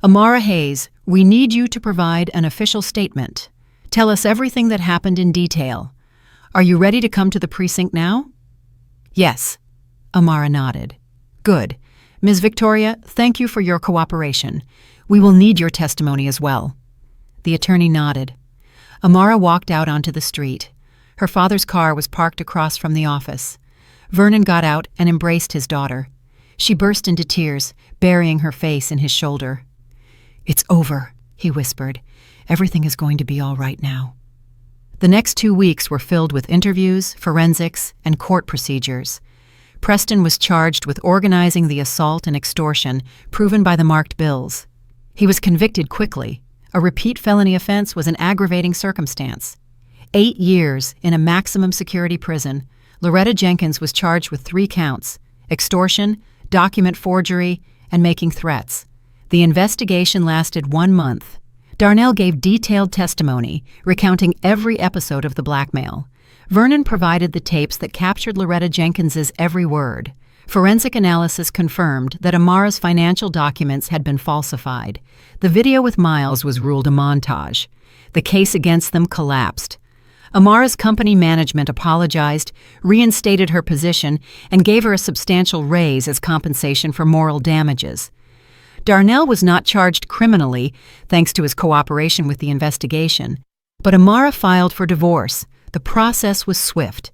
"Amara Hayes, we need you to provide an official statement. Tell us everything that happened in detail. Are you ready to come to the precinct now?" "Yes." Amara nodded. "Good. Ms. Victoria, thank you for your cooperation. We will need your testimony as well." The attorney nodded. Amara walked out onto the street. Her father's car was parked across from the office. Vernon got out and embraced his daughter. She burst into tears, burying her face in his shoulder. "It's over," he whispered. "Everything is going to be all right now." The next 2 weeks were filled with interviews, forensics, and court procedures. Preston was charged with organizing the assault and extortion proven by the marked bills. He was convicted quickly. A repeat felony offense was an aggravating circumstance. 8 years in a maximum security prison, Loretta Jenkins was charged with 3 counts: extortion, document forgery, and making threats. The investigation lasted 1 month. Darnell gave detailed testimony, recounting every episode of the blackmail. Vernon provided the tapes that captured Loretta Jenkins's every word. Forensic analysis confirmed that Amara's financial documents had been falsified. The video with Miles was ruled a montage. The case against them collapsed. Amara's company management apologized, reinstated her position, and gave her a substantial raise as compensation for moral damages. Darnell was not charged criminally, thanks to his cooperation with the investigation. But Amara filed for divorce. The process was swift.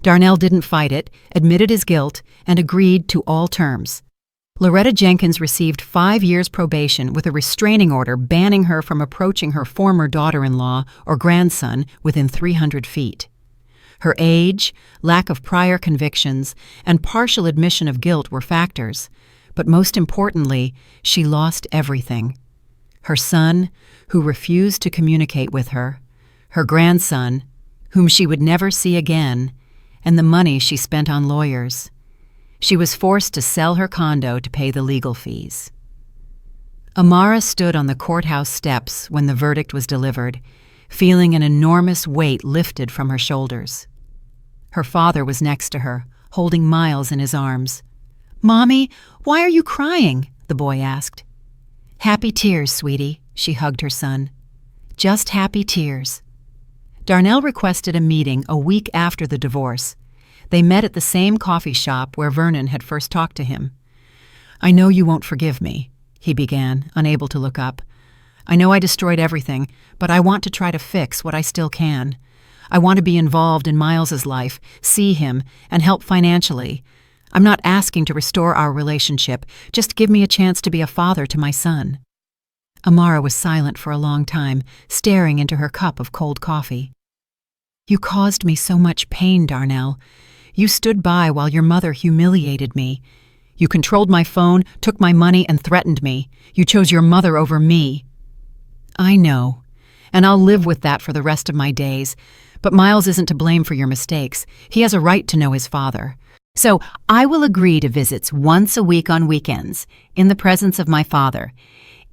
Darnell didn't fight it, admitted his guilt, and agreed to all terms. Loretta Jenkins received 5 years probation with a restraining order banning her from approaching her former daughter-in-law or grandson within 300 feet. Her age, lack of prior convictions, and partial admission of guilt were factors. But most importantly, she lost everything. Her son, who refused to communicate with her, her grandson, whom she would never see again, and the money she spent on lawyers. She was forced to sell her condo to pay the legal fees. Amara stood on the courthouse steps when the verdict was delivered, feeling an enormous weight lifted from her shoulders. Her father was next to her, holding Miles in his arms. "Mommy, why are you crying?" the boy asked. "Happy tears, sweetie," she hugged her son. "Just happy tears." Darnell requested a meeting a week after the divorce. They met at the same coffee shop where Vernon had first talked to him. "I know you won't forgive me," he began, unable to look up. "I know I destroyed everything, but I want to try to fix what I still can. I want to be involved in Miles's life, see him, and help financially. I'm not asking to restore our relationship, just give me a chance to be a father to my son." Amara was silent for a long time, staring into her cup of cold coffee. "You caused me so much pain, Darnell. You stood by while your mother humiliated me. You controlled my phone, took my money, and threatened me. You chose your mother over me." "I know, and I'll live with that for the rest of my days. But Miles isn't to blame for your mistakes. He has a right to know his father. So I will agree to visits once a week on weekends, in the presence of my father.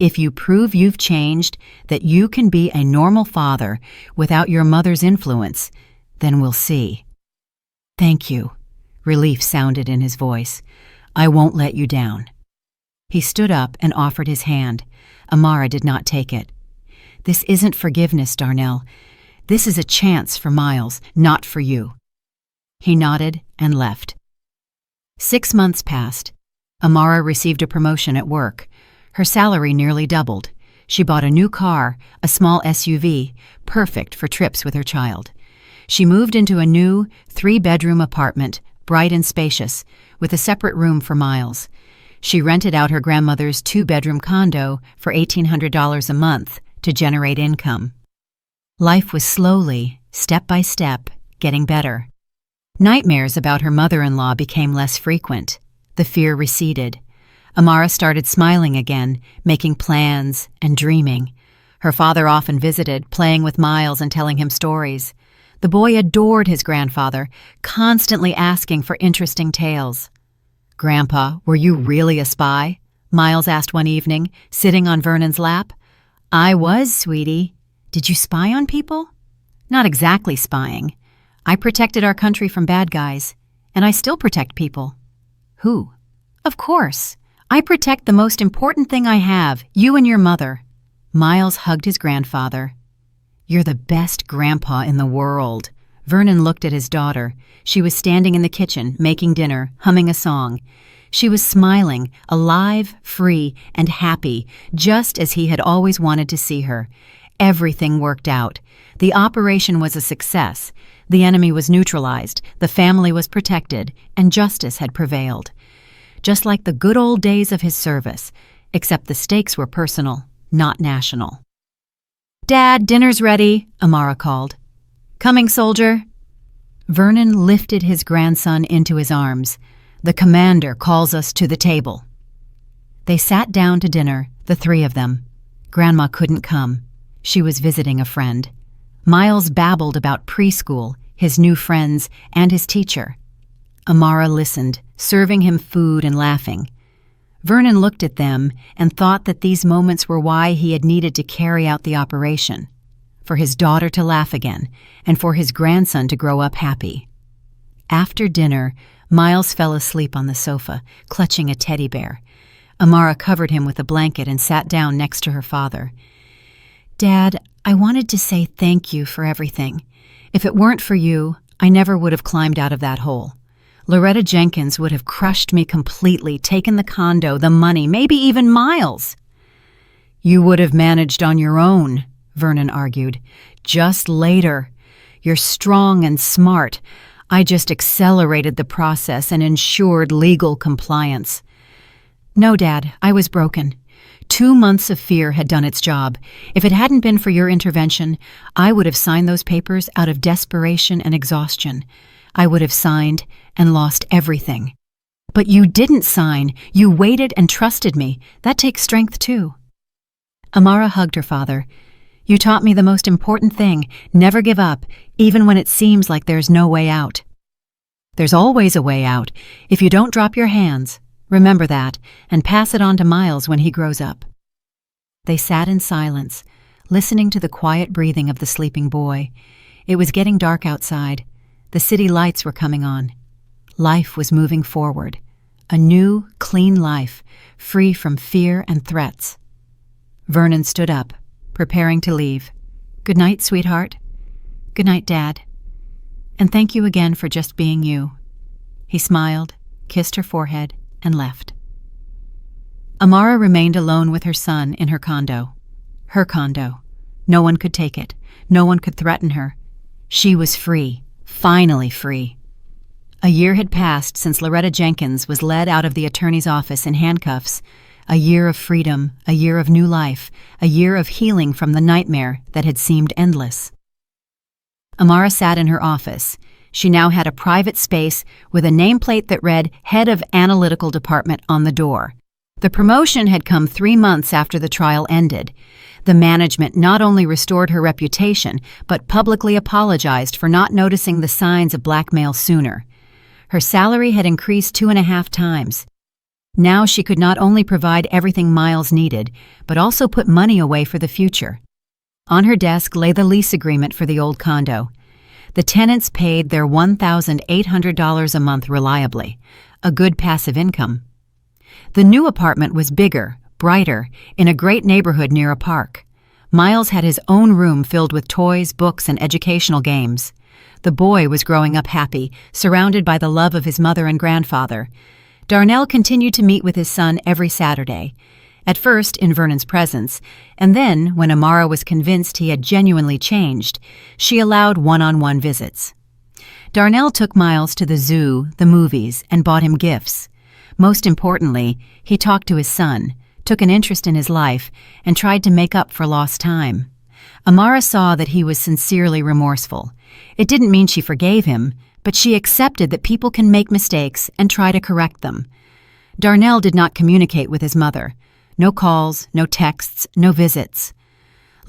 If you prove you've changed, that you can be a normal father without your mother's influence, then we'll see." "Thank you." Relief sounded in his voice. "I won't let you down." He stood up and offered his hand. Amara did not take it. "This isn't forgiveness, Darnell. This is a chance for Miles, not for you." He nodded and left. 6 months passed. Amara received a promotion at work. Her salary nearly doubled. She bought a new car, a small SUV, perfect for trips with her child. She moved into a new 3-bedroom apartment, bright and spacious, with a separate room for Miles. She rented out her grandmother's 2-bedroom condo for $1,800 a month to generate income. Life was slowly, step by step, getting better. Nightmares about her mother-in-law became less frequent. The fear receded. Amara started smiling again, making plans and dreaming. Her father often visited, playing with Miles and telling him stories. The boy adored his grandfather, constantly asking for interesting tales. "Grandpa, were you really a spy?" Miles asked one evening, sitting on Vernon's lap. "I was, sweetie." "Did you spy on people?" "Not exactly spying. I protected our country from bad guys, and I still protect people." "Who?" "Of course. I protect the most important thing I have, you and your mother." Miles hugged his grandfather. "You're the best grandpa in the world." Vernon looked at his daughter. She was standing in the kitchen, making dinner, humming a song. She was smiling, alive, free, and happy, just as he had always wanted to see her. Everything worked out. The operation was a success. The enemy was neutralized, the family was protected, and justice had prevailed. Just like the good old days of his service, except the stakes were personal, not national. "Dad, dinner's ready," Amara called. "Coming, soldier." Vernon lifted his grandson into his arms. "The commander calls us to the table." They sat down to dinner, the three of them. Grandma couldn't come. She was visiting a friend. Miles babbled about preschool, his new friends, and his teacher. Amara listened, serving him food and laughing. Vernon looked at them and thought that these moments were why he had needed to carry out the operation, for his daughter to laugh again, and for his grandson to grow up happy. After dinner, Miles fell asleep on the sofa, clutching a teddy bear. Amara covered him with a blanket and sat down next to her father. "Dad, I wanted to say thank you for everything. If it weren't for you, I never would have climbed out of that hole. Loretta Jenkins would have crushed me completely, taken the condo, the money, maybe even Miles." "You would have managed on your own," Vernon argued. "Just later. You're strong and smart. I just accelerated the process and ensured legal compliance." "No, Dad, I was broken. 2 months of fear had done its job. If it hadn't been for your intervention, I would have signed those papers out of desperation and exhaustion. I would have signed and lost everything." "But you didn't sign. You waited and trusted me. That takes strength, too." Amara hugged her father. "You taught me the most important thing: never give up, even when it seems like there's no way out." "There's always a way out, if you don't drop your hands. Remember that, and pass it on to Miles when he grows up." They sat in silence, listening to the quiet breathing of the sleeping boy. It was getting dark outside. The city lights were coming on. Life was moving forward. A new, clean life, free from fear and threats. Vernon stood up, preparing to leave. "Good night, sweetheart." "Good night, Dad. And thank you again for just being you." He smiled, kissed her forehead, and left. Amara remained alone with her son in her condo. Her condo. No one could take it. No one could threaten her. She was free, finally free. A year had passed since Loretta Jenkins was led out of the attorney's office in handcuffs. A year of freedom, a year of new life, a year of healing from the nightmare that had seemed endless. Amara sat in her office. She now had a private space with a nameplate that read Head of Analytical Department on the door. The promotion had come 3 months after the trial ended. The management not only restored her reputation, but publicly apologized for not noticing the signs of blackmail sooner. Her salary had increased 2.5 times. Now she could not only provide everything Miles needed, but also put money away for the future. On her desk lay the lease agreement for the old condo. The tenants paid their $1,800 a month reliably, a good passive income. The new apartment was bigger, brighter, in a great neighborhood near a park. Miles had his own room filled with toys, books, and educational games. The boy was growing up happy, surrounded by the love of his mother and grandfather. Darnell continued to meet with his son every Saturday, at first in Vernon's presence, and then, when Amara was convinced he had genuinely changed, she allowed one-on-one visits. Darnell took Miles to the zoo, the movies, and bought him gifts. Most importantly, he talked to his son, took an interest in his life, and tried to make up for lost time. Amara saw that he was sincerely remorseful. It didn't mean she forgave him, but she accepted that people can make mistakes and try to correct them. Darnell did not communicate with his mother. No calls, no texts, no visits.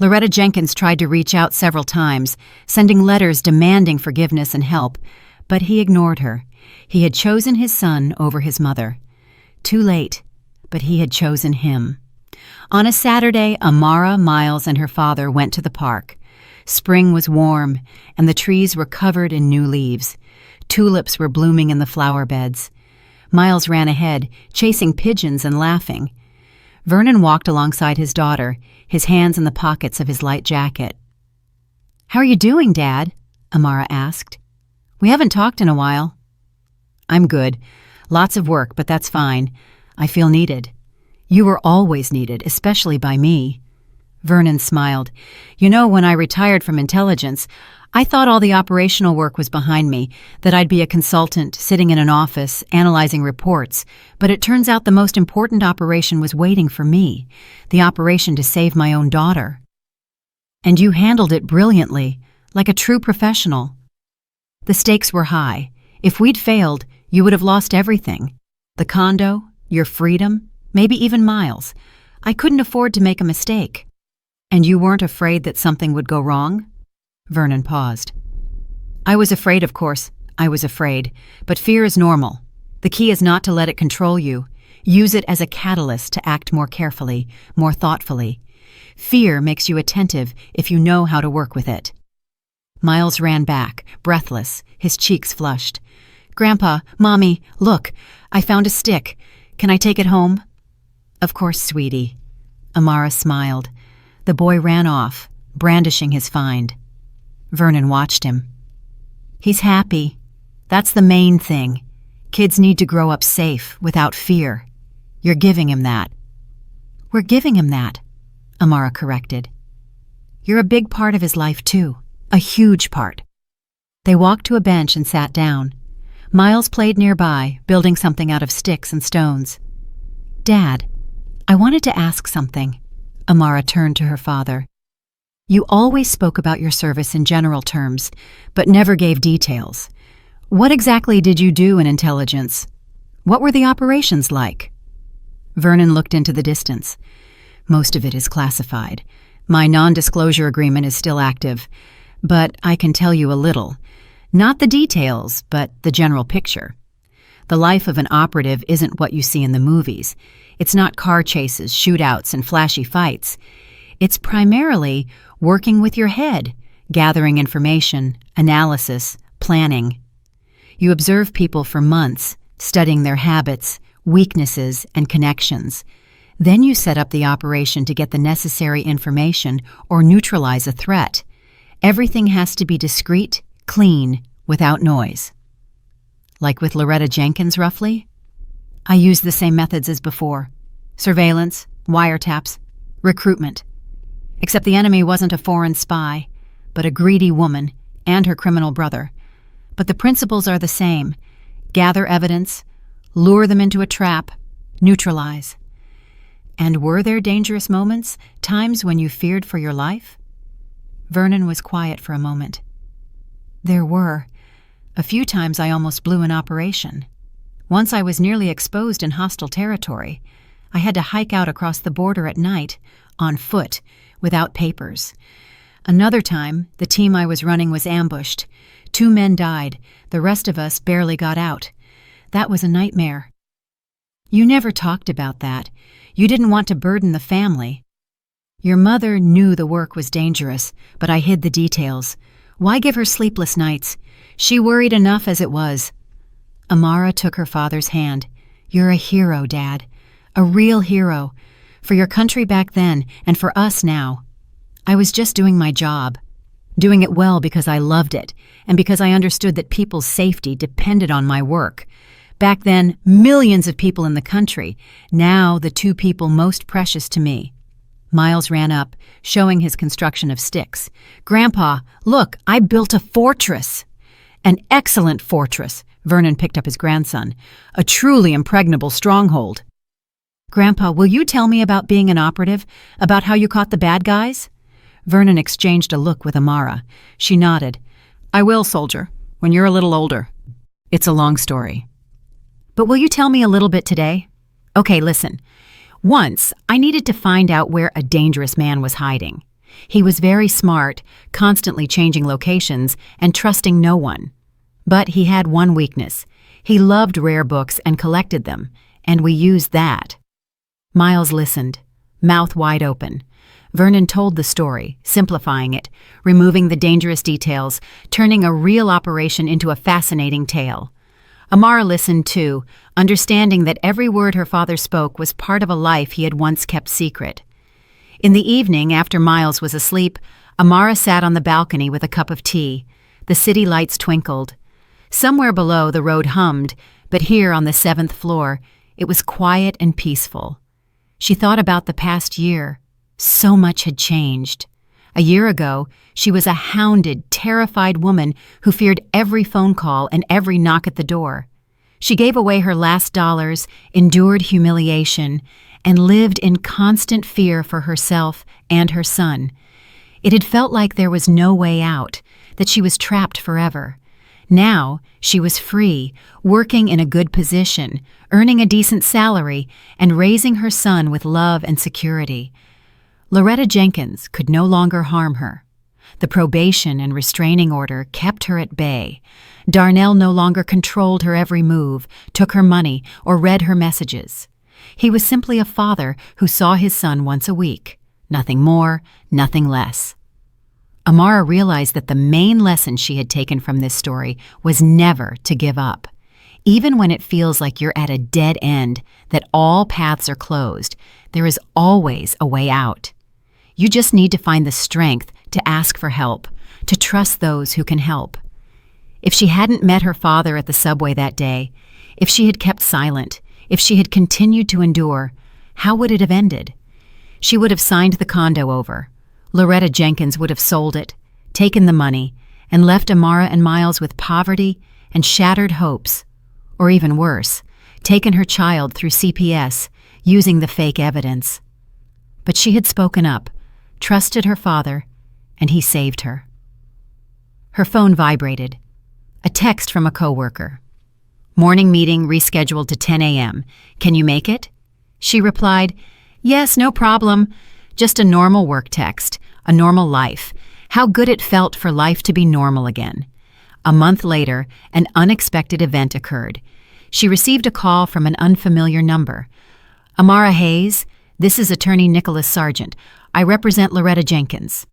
Loretta Jenkins tried to reach out several times, sending letters demanding forgiveness and help, but he ignored her. He had chosen his son over his mother. Too late, but he had chosen him. On a Saturday, Amara, Miles, and her father went to the park. Spring was warm, and the trees were covered in new leaves. Tulips were blooming in the flower beds. Miles ran ahead, chasing pigeons and laughing. Vernon walked alongside his daughter, his hands in the pockets of his light jacket. "How are you doing, Dad?" Amara asked. "We haven't talked in a while." "I'm good. Lots of work, but that's fine. I feel needed." "You were always needed, especially by me." Vernon smiled. "You know, when I retired from intelligence, I thought all the operational work was behind me, that I'd be a consultant, sitting in an office, analyzing reports, but it turns out the most important operation was waiting for me, the operation to save my own daughter." And you handled it brilliantly, like a true professional. The stakes were high. If we'd failed, you would have lost everything. The condo, your freedom, maybe even Miles. I couldn't afford to make a mistake. And you weren't afraid that something would go wrong? Vernon paused. I was afraid, of course. I was afraid. But fear is normal. The key is not to let it control you. Use it as a catalyst to act more carefully, more thoughtfully. Fear makes you attentive if you know how to work with it. Miles ran back, breathless, his cheeks flushed. Grandpa, Mommy, look, I found a stick. Can I take it home? Of course, sweetie. Amara smiled. The boy ran off, brandishing his find. Vernon watched him. He's happy. That's the main thing. Kids need to grow up safe, without fear. You're giving him that. We're giving him that, Amara corrected. You're a big part of his life, too. A huge part. They walked to a bench and sat down. Miles played nearby, building something out of sticks and stones. Dad, I wanted to ask something. Amara turned to her father. You always spoke about your service in general terms, but never gave details. What exactly did you do in intelligence? What were the operations like? Vernon looked into the distance. Most of it is classified. My non-disclosure agreement is still active, but I can tell you a little. Not the details, but the general picture. The life of an operative isn't what you see in the movies. It's not car chases, shootouts, and flashy fights. It's primarily working with your head, gathering information, analysis, planning. You observe people for months, studying their habits, weaknesses, and connections. Then you set up the operation to get the necessary information or neutralize a threat. Everything has to be discreet, clean, without noise. Like with Loretta Jenkins, roughly? I used the same methods as before. Surveillance, wiretaps, recruitment. Except the enemy wasn't a foreign spy, but a greedy woman and her criminal brother. But the principles are the same. Gather evidence, lure them into a trap, neutralize. And were there dangerous moments, times when you feared for your life? Vernon was quiet for a moment. There were. A few times I almost blew an operation. Once I was nearly exposed in hostile territory. I had to hike out across the border at night, on foot, without papers. Another time, the team I was running was ambushed. 2 men died. The rest of us barely got out. That was a nightmare. You never talked about that. You didn't want to burden the family. Your mother knew the work was dangerous, but I hid the details. Why give her sleepless nights? She worried enough as it was. Amara took her father's hand. You're a hero, Dad. A real hero. For your country back then, and for us now. I was just doing my job. Doing it well because I loved it, and because I understood that people's safety depended on my work. Back then, millions of people in the country. Now, the 2 people most precious to me. Miles ran up, showing his construction of sticks. Grandpa, look, I built a fortress. An excellent fortress, Vernon picked up his grandson. A truly impregnable stronghold. Grandpa, will you tell me about being an operative? About how you caught the bad guys? Vernon exchanged a look with Amara. She nodded. I will, soldier, when you're a little older. It's a long story. But will you tell me a little bit today? Okay, listen. Once, I needed to find out where a dangerous man was hiding. He was very smart, constantly changing locations, and trusting no one. But he had one weakness. He loved rare books and collected them, and we used that. Miles listened, mouth wide open. Vernon told the story, simplifying it, removing the dangerous details, turning a real operation into a fascinating tale. Amara listened too, understanding that every word her father spoke was part of a life he had once kept secret. In the evening, after Miles was asleep, Amara sat on the balcony with a cup of tea. The city lights twinkled. Somewhere below, the road hummed, but here on the 7th floor, it was quiet and peaceful. She thought about the past year. So much had changed. A year ago, she was a hounded, terrified woman who feared every phone call and every knock at the door. She gave away her last dollars, endured humiliation, and lived in constant fear for herself and her son. It had felt like there was no way out, that she was trapped forever. Now, she was free, working in a good position, earning a decent salary, and raising her son with love and security. Loretta Jenkins could no longer harm her. The probation and restraining order kept her at bay. Darnell no longer controlled her every move, took her money, or read her messages. He was simply a father who saw his son once a week. Nothing more, nothing less. Amara realized that the main lesson she had taken from this story was never to give up. Even when it feels like you're at a dead end, that all paths are closed, there is always a way out. You just need to find the strength to ask for help, to trust those who can help. If she hadn't met her father at the subway that day, if she had kept silent, if she had continued to endure, how would it have ended? She would have signed the condo over. Loretta Jenkins would have sold it, taken the money, and left Amara and Miles with poverty and shattered hopes. Or even worse, taken her child through CPS, using the fake evidence. But she had spoken up, trusted her father, and he saved her. Her phone vibrated. A text from a coworker. "Morning meeting rescheduled to 10 a.m. Can you make it?" She replied, "Yes, no problem. Just a normal work text, a normal life. How good it felt for life to be normal again." A month later, an unexpected event occurred. She received a call from an unfamiliar number. "Amara Hayes, this is Attorney Nicholas Sargent. I represent Loretta Jenkins."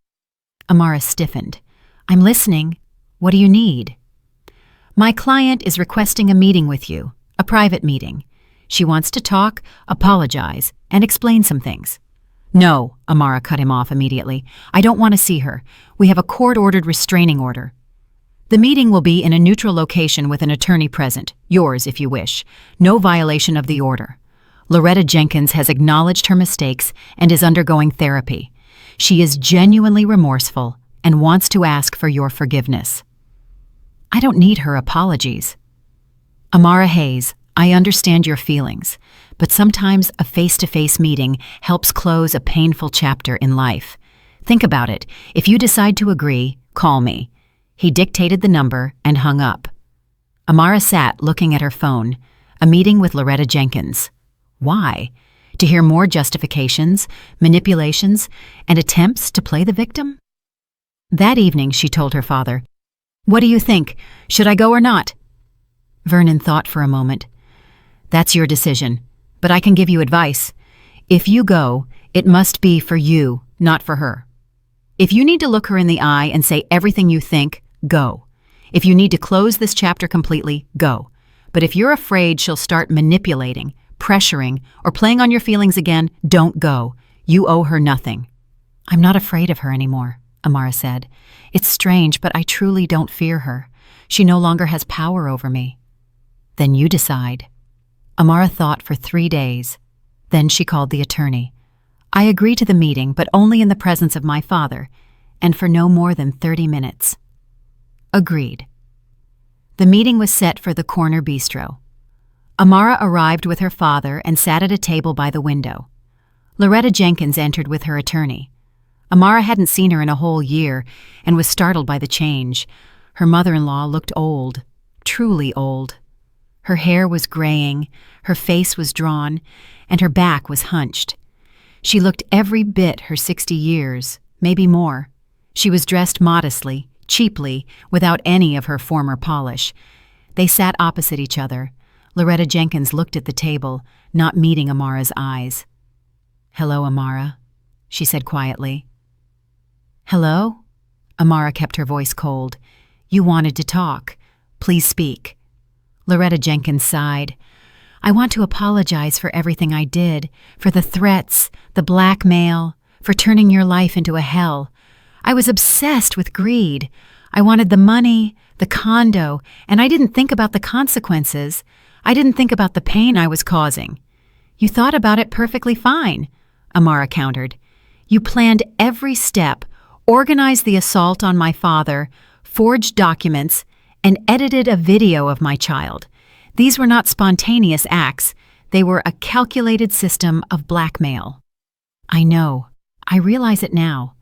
Amara stiffened. "I'm listening. What do you need?" "My client is requesting a meeting with you, a private meeting. She wants to talk, apologize, and explain some things." "No," Amara cut him off immediately. "I don't want to see her. We have a court-ordered restraining order." "The meeting will be in a neutral location with an attorney present, yours if you wish. No violation of the order. Loretta Jenkins has acknowledged her mistakes and is undergoing therapy. She is genuinely remorseful and wants to ask for your forgiveness." "I don't need her apologies." "Amara Hayes, I understand your feelings, but sometimes a face-to-face meeting helps close a painful chapter in life. Think about it. If you decide to agree, call me." He dictated the number and hung up. Amara sat looking at her phone. A meeting with Loretta Jenkins. Why? To hear more justifications, manipulations, and attempts to play the victim? That evening she told her father, "What do you think? Should I go or not?" Vernon thought for a moment. "That's your decision, but I can give you advice. If you go, it must be for you, not for her. If you need to look her in the eye and say everything you think, go. If you need to close this chapter completely, go. But if you're afraid she'll start manipulating, pressuring, or playing on your feelings again, don't go. You owe her nothing." "I'm not afraid of her anymore," Amara said. "It's strange, but I truly don't fear her. She no longer has power over me." "Then you decide." Amara thought for 3 days. Then she called the attorney. "I agree to the meeting, but only in the presence of my father, and for no more than 30 minutes. "Agreed." The meeting was set for the corner bistro. Amara arrived with her father and sat at a table by the window. Loretta Jenkins entered with her attorney. Amara hadn't seen her in a whole year and was startled by the change. Her mother-in-law looked old, truly old. Her hair was graying, her face was drawn, and her back was hunched. She looked every bit her 60 years, maybe more. She was dressed modestly, cheaply, without any of her former polish. They sat opposite each other. Loretta Jenkins looked at the table, not meeting Amara's eyes. "Hello, Amara," she said quietly. "Hello?" Amara kept her voice cold. "You wanted to talk. Please speak." Loretta Jenkins sighed. "I want to apologize for everything I did, for the threats, the blackmail, for turning your life into a hell. I was obsessed with greed. I wanted the money, the condo, and I didn't think about the consequences. I didn't think about the pain I was causing." "You thought about it perfectly fine," Amara countered. "You planned every step, organized the assault on my father, forged documents, and edited a video of my child. These were not spontaneous acts. They were a calculated system of blackmail." "I know. I realize it now.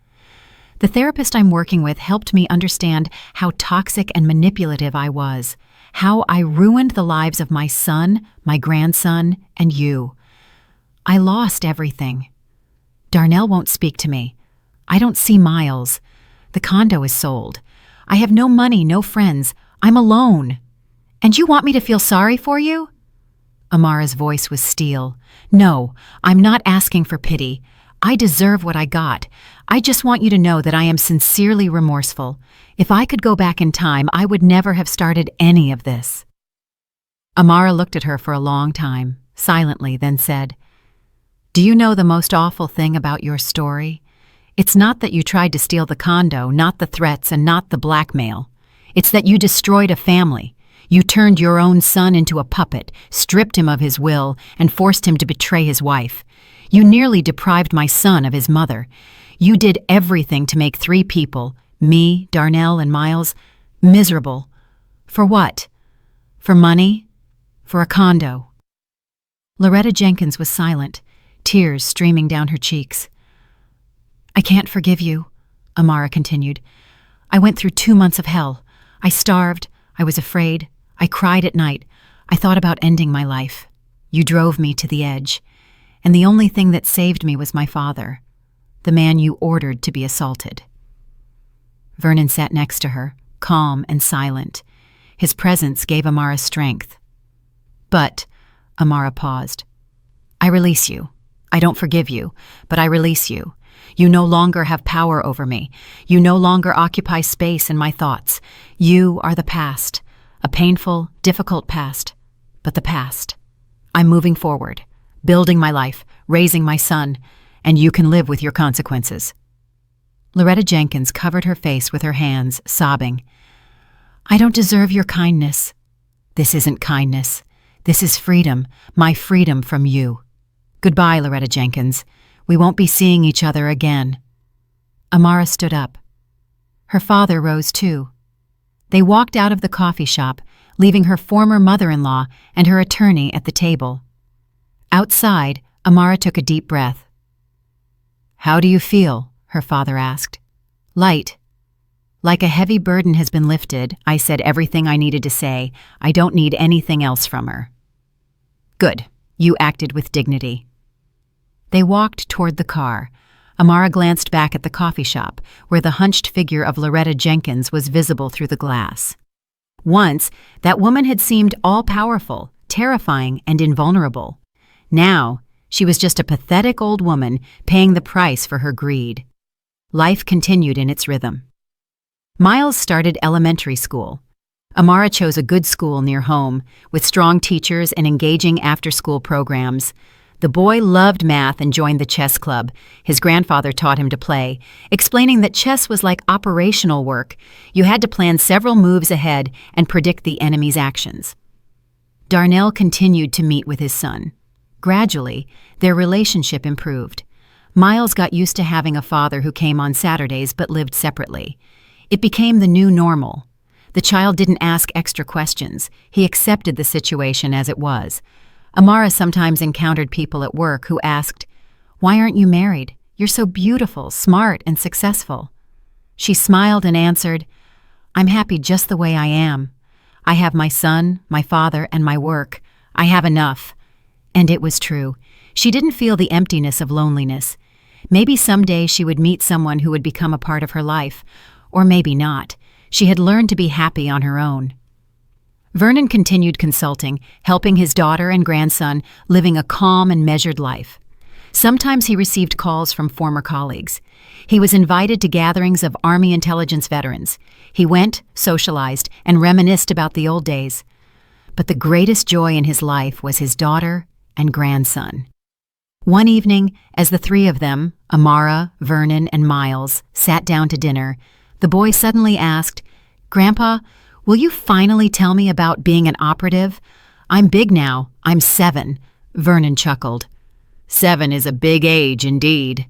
The therapist I'm working with helped me understand how toxic and manipulative I was, how I ruined the lives of my son, my grandson, and you. I lost everything. Darnell won't speak to me. I don't see Miles. The condo is sold. I have no money, no friends. I'm alone. And you want me to feel sorry for you? Amara's voice was steel. No, I'm not asking for pity. I deserve what I got. I just want you to know that I am sincerely remorseful. If I could go back in time, I would never have started any of this. Amara looked at her for a long time, silently, then said, "Do you know the most awful thing about your story? It's not that you tried to steal the condo, not the threats, and not the blackmail. It's that you destroyed a family. You turned your own son into a puppet, stripped him of his will, and forced him to betray his wife. You nearly deprived my son of his mother. You did everything to make 3 people, me, Darnell, and Miles, miserable. For what? For money? For a condo?" Loretta Jenkins was silent, tears streaming down her cheeks. "I can't forgive you," Amara continued. "I went through 2 months of hell. I starved. I was afraid. I cried at night. I thought about ending my life. You drove me to the edge. And the only thing that saved me was my father, the man you ordered to be assaulted." Vernon sat next to her, calm and silent. His presence gave Amara strength. "But," Amara paused, "I release you. I don't forgive you, but I release you. You no longer have power over me. You no longer occupy space in my thoughts. You are the past, a painful, difficult past, but the past. I'm moving forward, building my life, raising my son, and you can live with your consequences." Loretta Jenkins covered her face with her hands, sobbing. "I don't deserve your kindness." "This isn't kindness. This is freedom, my freedom from you. Goodbye, Loretta Jenkins. We won't be seeing each other again." Amara stood up. Her father rose too. They walked out of the coffee shop, leaving her former mother-in-law and her attorney at the table. Outside, Amara took a deep breath. "How do you feel?" her father asked. "Light. Like a heavy burden has been lifted. I said everything I needed to say. I don't need anything else from her." "Good. You acted with dignity." They walked toward the car. Amara glanced back at the coffee shop, where the hunched figure of Loretta Jenkins was visible through the glass. Once, that woman had seemed all-powerful, terrifying, and invulnerable. Now, she was just a pathetic old woman paying the price for her greed. Life continued in its rhythm. Miles started elementary school. Amara chose a good school near home, with strong teachers and engaging after-school programs. The boy loved math and joined the chess club. His grandfather taught him to play, explaining that chess was like operational work. You had to plan several moves ahead and predict the enemy's actions. Darnell continued to meet with his son. Gradually, their relationship improved. Miles got used to having a father who came on Saturdays but lived separately. It became the new normal. The child didn't ask extra questions. He accepted the situation as it was. Amara sometimes encountered people at work who asked, "Why aren't you married? You're so beautiful, smart, and successful." She smiled and answered, "I'm happy just the way I am. I have my son, my father, and my work. I have enough." And it was true. She didn't feel the emptiness of loneliness. Maybe someday she would meet someone who would become a part of her life, or maybe not. She had learned to be happy on her own. Vernon continued consulting, helping his daughter and grandson, living a calm and measured life. Sometimes he received calls from former colleagues. He was invited to gatherings of Army intelligence veterans. He went, socialized, and reminisced about the old days. But the greatest joy in his life was his daughter and grandson. One evening, as the 3 of them, Amara, Vernon, and Miles, sat down to dinner, the boy suddenly asked, "Grandpa, will you finally tell me about being an operative? I'm big now. I'm 7. Vernon chuckled. 7 is a big age indeed.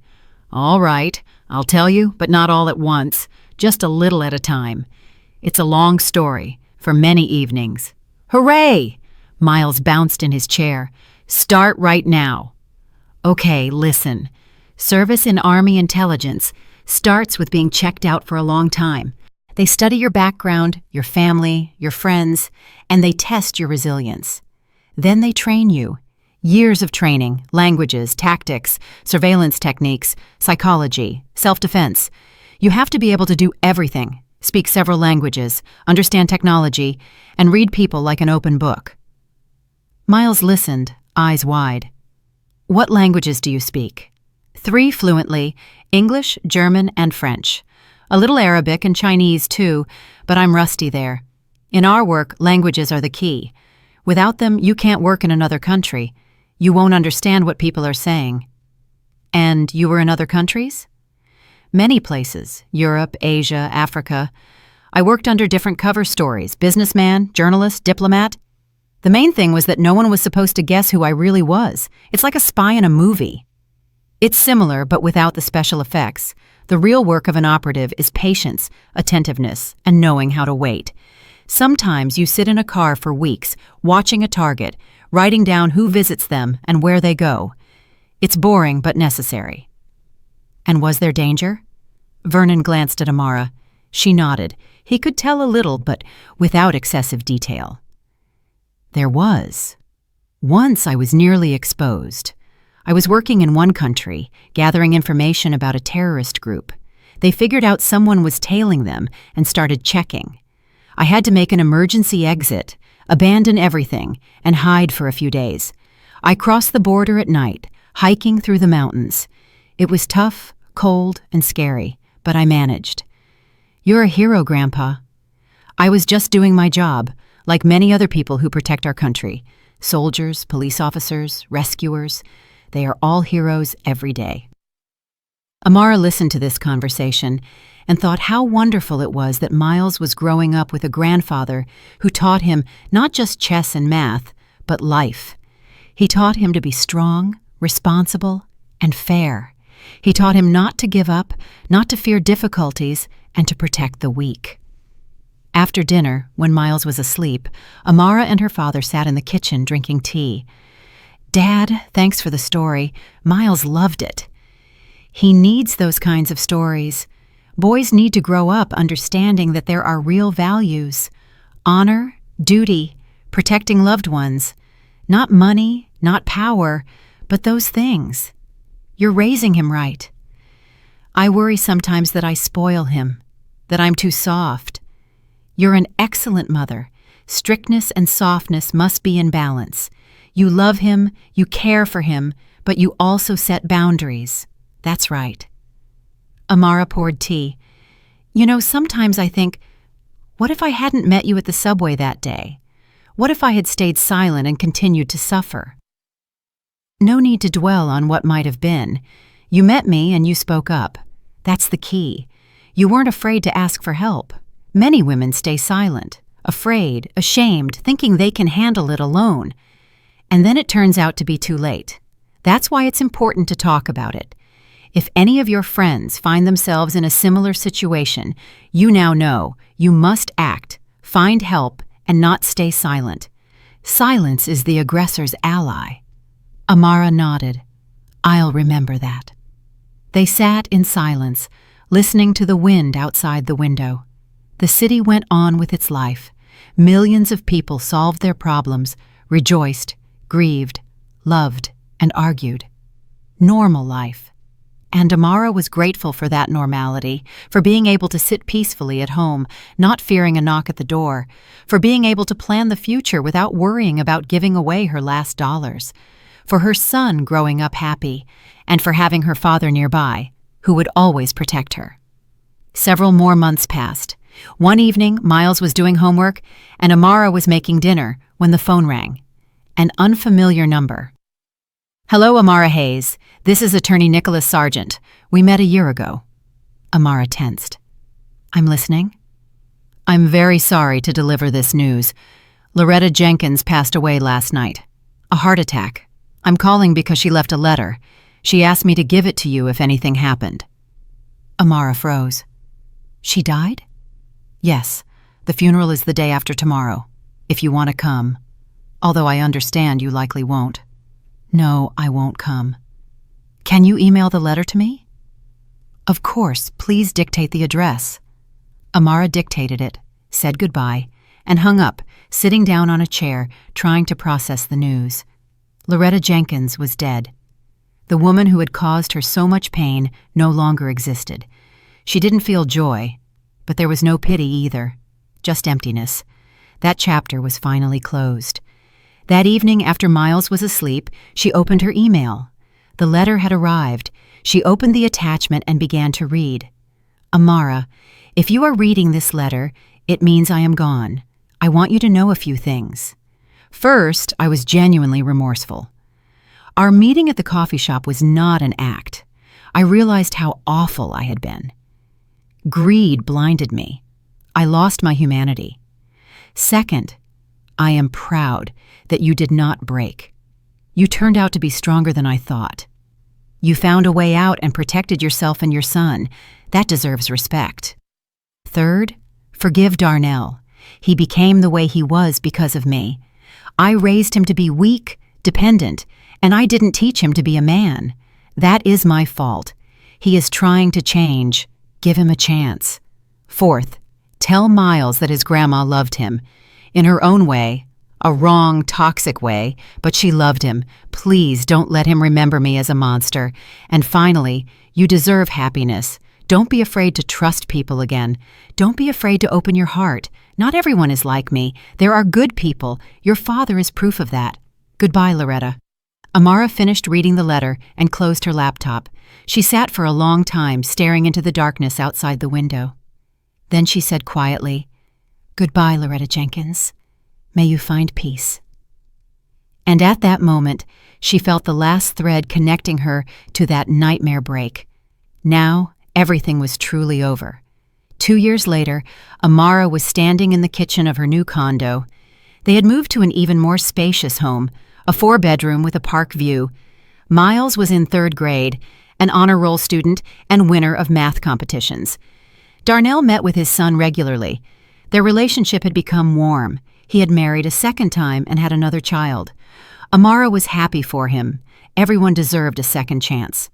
All right, I'll tell you, but not all at once, just a little at a time. It's a long story, for many evenings. Hooray! Miles bounced in his chair. Start right now. Okay, listen. Service in Army intelligence. starts with being checked out for a long time. They study your background, your family, your friends, and they test your resilience. Then they train you. Years of training, languages, tactics, surveillance techniques, psychology, self-defense. You have to be able to do everything, speak several languages, understand technology, and read people like an open book. Miles listened, eyes wide. What languages do you speak? 3 fluently, English, German, and French. A little Arabic and Chinese too, but I'm rusty there. In our work, languages are the key. Without them, you can't work in another country. You won't understand what people are saying. And you were in other countries? Many places, Europe, Asia, Africa. I worked under different cover stories, businessman, journalist, diplomat. The main thing was that no one was supposed to guess who I really was. It's like a spy in a movie. It's similar, but without the special effects. The real work of an operative is patience, attentiveness, and knowing how to wait. Sometimes you sit in a car for weeks, watching a target, writing down who visits them and where they go. It's boring but necessary. And was there danger? Vernon glanced at Amara. She nodded. He could tell a little, but without excessive detail. There was. Once I was nearly exposed. I was working in one country, gathering information about a terrorist group. They figured out someone was tailing them and started checking. I had to make an emergency exit, abandon everything, and hide for a few days. I crossed the border at night, hiking through the mountains. It was tough, cold, and scary, but I managed. You're a hero, Grandpa. I was just doing my job, like many other people who protect our country. Soldiers, police officers, rescuers. They are all heroes every day. Amara listened to this conversation and thought how wonderful it was that Miles was growing up with a grandfather who taught him not just chess and math, but life. He taught him to be strong, responsible, and fair. He taught him not to give up, not to fear difficulties, and to protect the weak. After dinner, when Miles was asleep, Amara and her father sat in the kitchen drinking tea. Dad, thanks for the story. Miles loved it. He needs those kinds of stories. Boys need to grow up understanding that there are real values. Honor, duty, protecting loved ones. Not money, not power, but those things. You're raising him right. I worry sometimes that I spoil him, that I'm too soft. You're an excellent mother. Strictness and softness must be in balance. You love him, you care for him, but you also set boundaries. That's right. Amara poured tea. You know, sometimes I think, what if I hadn't met you at the subway that day? What if I had stayed silent and continued to suffer? No need to dwell on what might have been. You met me and you spoke up. That's the key. You weren't afraid to ask for help. Many women stay silent, afraid, ashamed, thinking they can handle it alone. And then it turns out to be too late. That's why it's important to talk about it. If any of your friends find themselves in a similar situation, you now know you must act, find help, and not stay silent. Silence is the aggressor's ally. Amara nodded. I'll remember that. They sat in silence, listening to the wind outside the window. The city went on with its life. Millions of people solved their problems, rejoiced, grieved, loved, and argued. Normal life. And Amara was grateful for that normality, for being able to sit peacefully at home, not fearing a knock at the door, for being able to plan the future without worrying about giving away her last dollars, for her son growing up happy, and for having her father nearby, who would always protect her. Several more months passed. One evening, Miles was doing homework, and Amara was making dinner when the phone rang. An unfamiliar number. Hello, Amara Hayes. This is Attorney Nicholas Sargent. We met a year ago. Amara tensed. I'm listening. I'm very sorry to deliver this news. Loretta Jenkins passed away last night. A heart attack. I'm calling because she left a letter. She asked me to give it to you if anything happened. Amara froze. She died? Yes. The funeral is the day after tomorrow, if you want to come. Although I understand you likely won't. No, I won't come. Can you email the letter to me? Of course, please dictate the address. Amara dictated it, said goodbye, and hung up, sitting down on a chair, trying to process the news. Loretta Jenkins was dead. The woman who had caused her so much pain no longer existed. She didn't feel joy, but there was no pity either, just emptiness. That chapter was finally closed. That evening, after Miles was asleep, she opened her email. The letter had arrived. She opened the attachment and began to read. Amara, if you are reading this letter, it means I am gone. I want you to know a few things. First, I was genuinely remorseful. Our meeting at the coffee shop was not an act. I realized how awful I had been. Greed blinded me. I lost my humanity. Second, I am proud that you did not break. You turned out to be stronger than I thought. You found a way out and protected yourself and your son. That deserves respect. Third, forgive Darnell. He became the way he was because of me. I raised him to be weak, dependent, and I didn't teach him to be a man. That is my fault. He is trying to change. Give him a chance. Fourth, tell Miles that his grandma loved him. In her own way, a wrong, toxic way, but she loved him. Please don't let him remember me as a monster. And finally, you deserve happiness. Don't be afraid to trust people again. Don't be afraid to open your heart. Not everyone is like me. There are good people. Your father is proof of that. Goodbye, Loretta. Amara finished reading the letter and closed her laptop. She sat for a long time, staring into the darkness outside the window. Then she said quietly, "Goodbye, Loretta Jenkins. May you find peace." And at that moment, she felt the last thread connecting her to that nightmare break. Now, everything was truly over. 2 years later, Amara was standing in the kitchen of her new condo. They had moved to an even more spacious home, a 4-bedroom with a park view. Miles was in 3rd grade, an honor roll student and winner of math competitions. Darnell met with his son regularly. Their relationship had become warm. He had married a 2nd time and had another child. Amara was happy for him. Everyone deserved a second chance.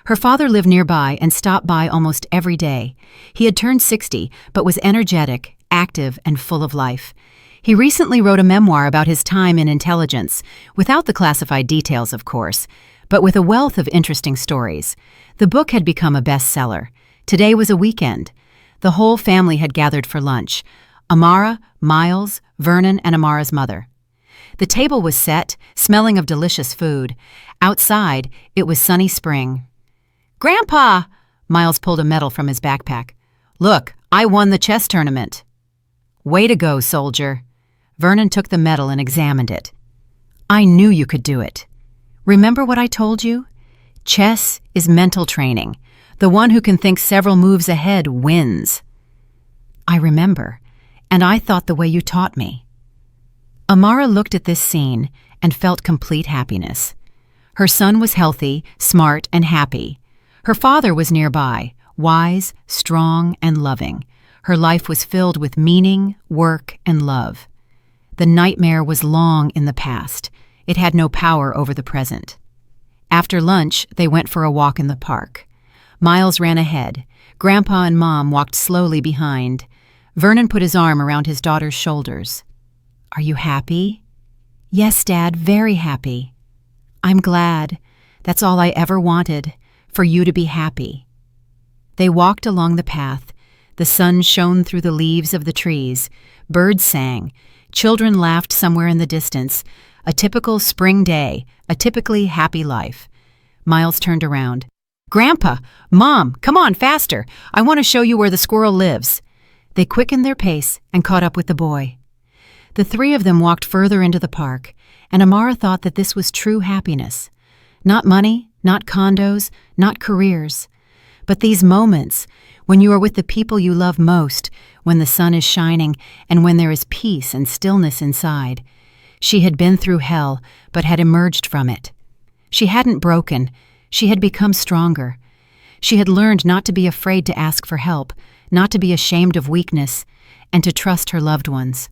Her father lived nearby and stopped by almost every day. He had turned 60, but was energetic, active, and full of life. He recently wrote a memoir about his time in intelligence, without the classified details, of course, but with a wealth of interesting stories. The book had become a bestseller. Today was a weekend. The whole family had gathered for lunch. Amara, Miles, Vernon, and Amara's mother. The table was set, smelling of delicious food. Outside, it was sunny spring. "Grandpa!" Miles pulled a medal from his backpack. "Look, I won the chess tournament." "Way to go, soldier." Vernon took the medal and examined it. "I knew you could do it. Remember what I told you? Chess is mental training. The one who can think several moves ahead wins." "I remember, and I thought the way you taught me." Amara looked at this scene and felt complete happiness. Her son was healthy, smart, and happy. Her father was nearby, wise, strong, and loving. Her life was filled with meaning, work, and love. The nightmare was long in the past. It had no power over the present. After lunch, they went for a walk in the park. Miles ran ahead. Grandpa and Mom walked slowly behind. Vernon put his arm around his daughter's shoulders. "Are you happy?" "Yes, Dad, very happy." "I'm glad. That's all I ever wanted, for you to be happy." They walked along the path. The sun shone through the leaves of the trees. Birds sang. Children laughed somewhere in the distance. A typical spring day, a typically happy life. Miles turned around. "Grandpa! Mom! Come on, faster! I want to show you where the squirrel lives." They quickened their pace and caught up with the boy. The 3 of them walked further into the park, and Amara thought that this was true happiness. Not money, not condos, not careers, but these moments when you are with the people you love most, when the sun is shining, and when there is peace and stillness inside. She had been through hell, but had emerged from it. She hadn't broken. She had become stronger. She had learned not to be afraid to ask for help, not to be ashamed of weakness, and to trust her loved ones.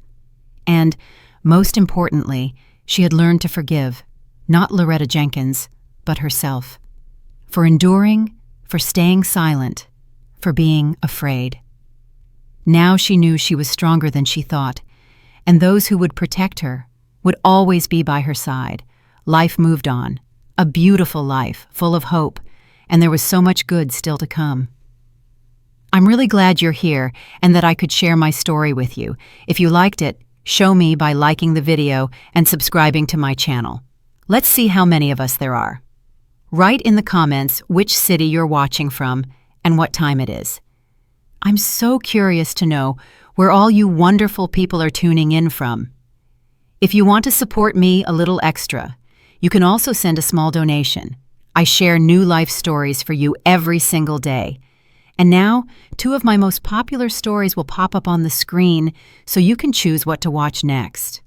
And, most importantly, she had learned to forgive, not Loretta Jenkins, but herself. For enduring, for staying silent, for being afraid. Now she knew she was stronger than she thought, and those who would protect her would always be by her side. Life moved on, a beautiful life, full of hope, and there was so much good still to come. I'm really glad you're here and that I could share my story with you. If you liked it, show me by liking the video and subscribing to my channel. Let's see how many of us there are. Write in the comments which city you're watching from and what time it is. I'm so curious to know where all you wonderful people are tuning in from. If you want to support me a little extra, you can also send a small donation. I share new life stories for you every single day. And now, 2 of my most popular stories will pop up on the screen so you can choose what to watch next.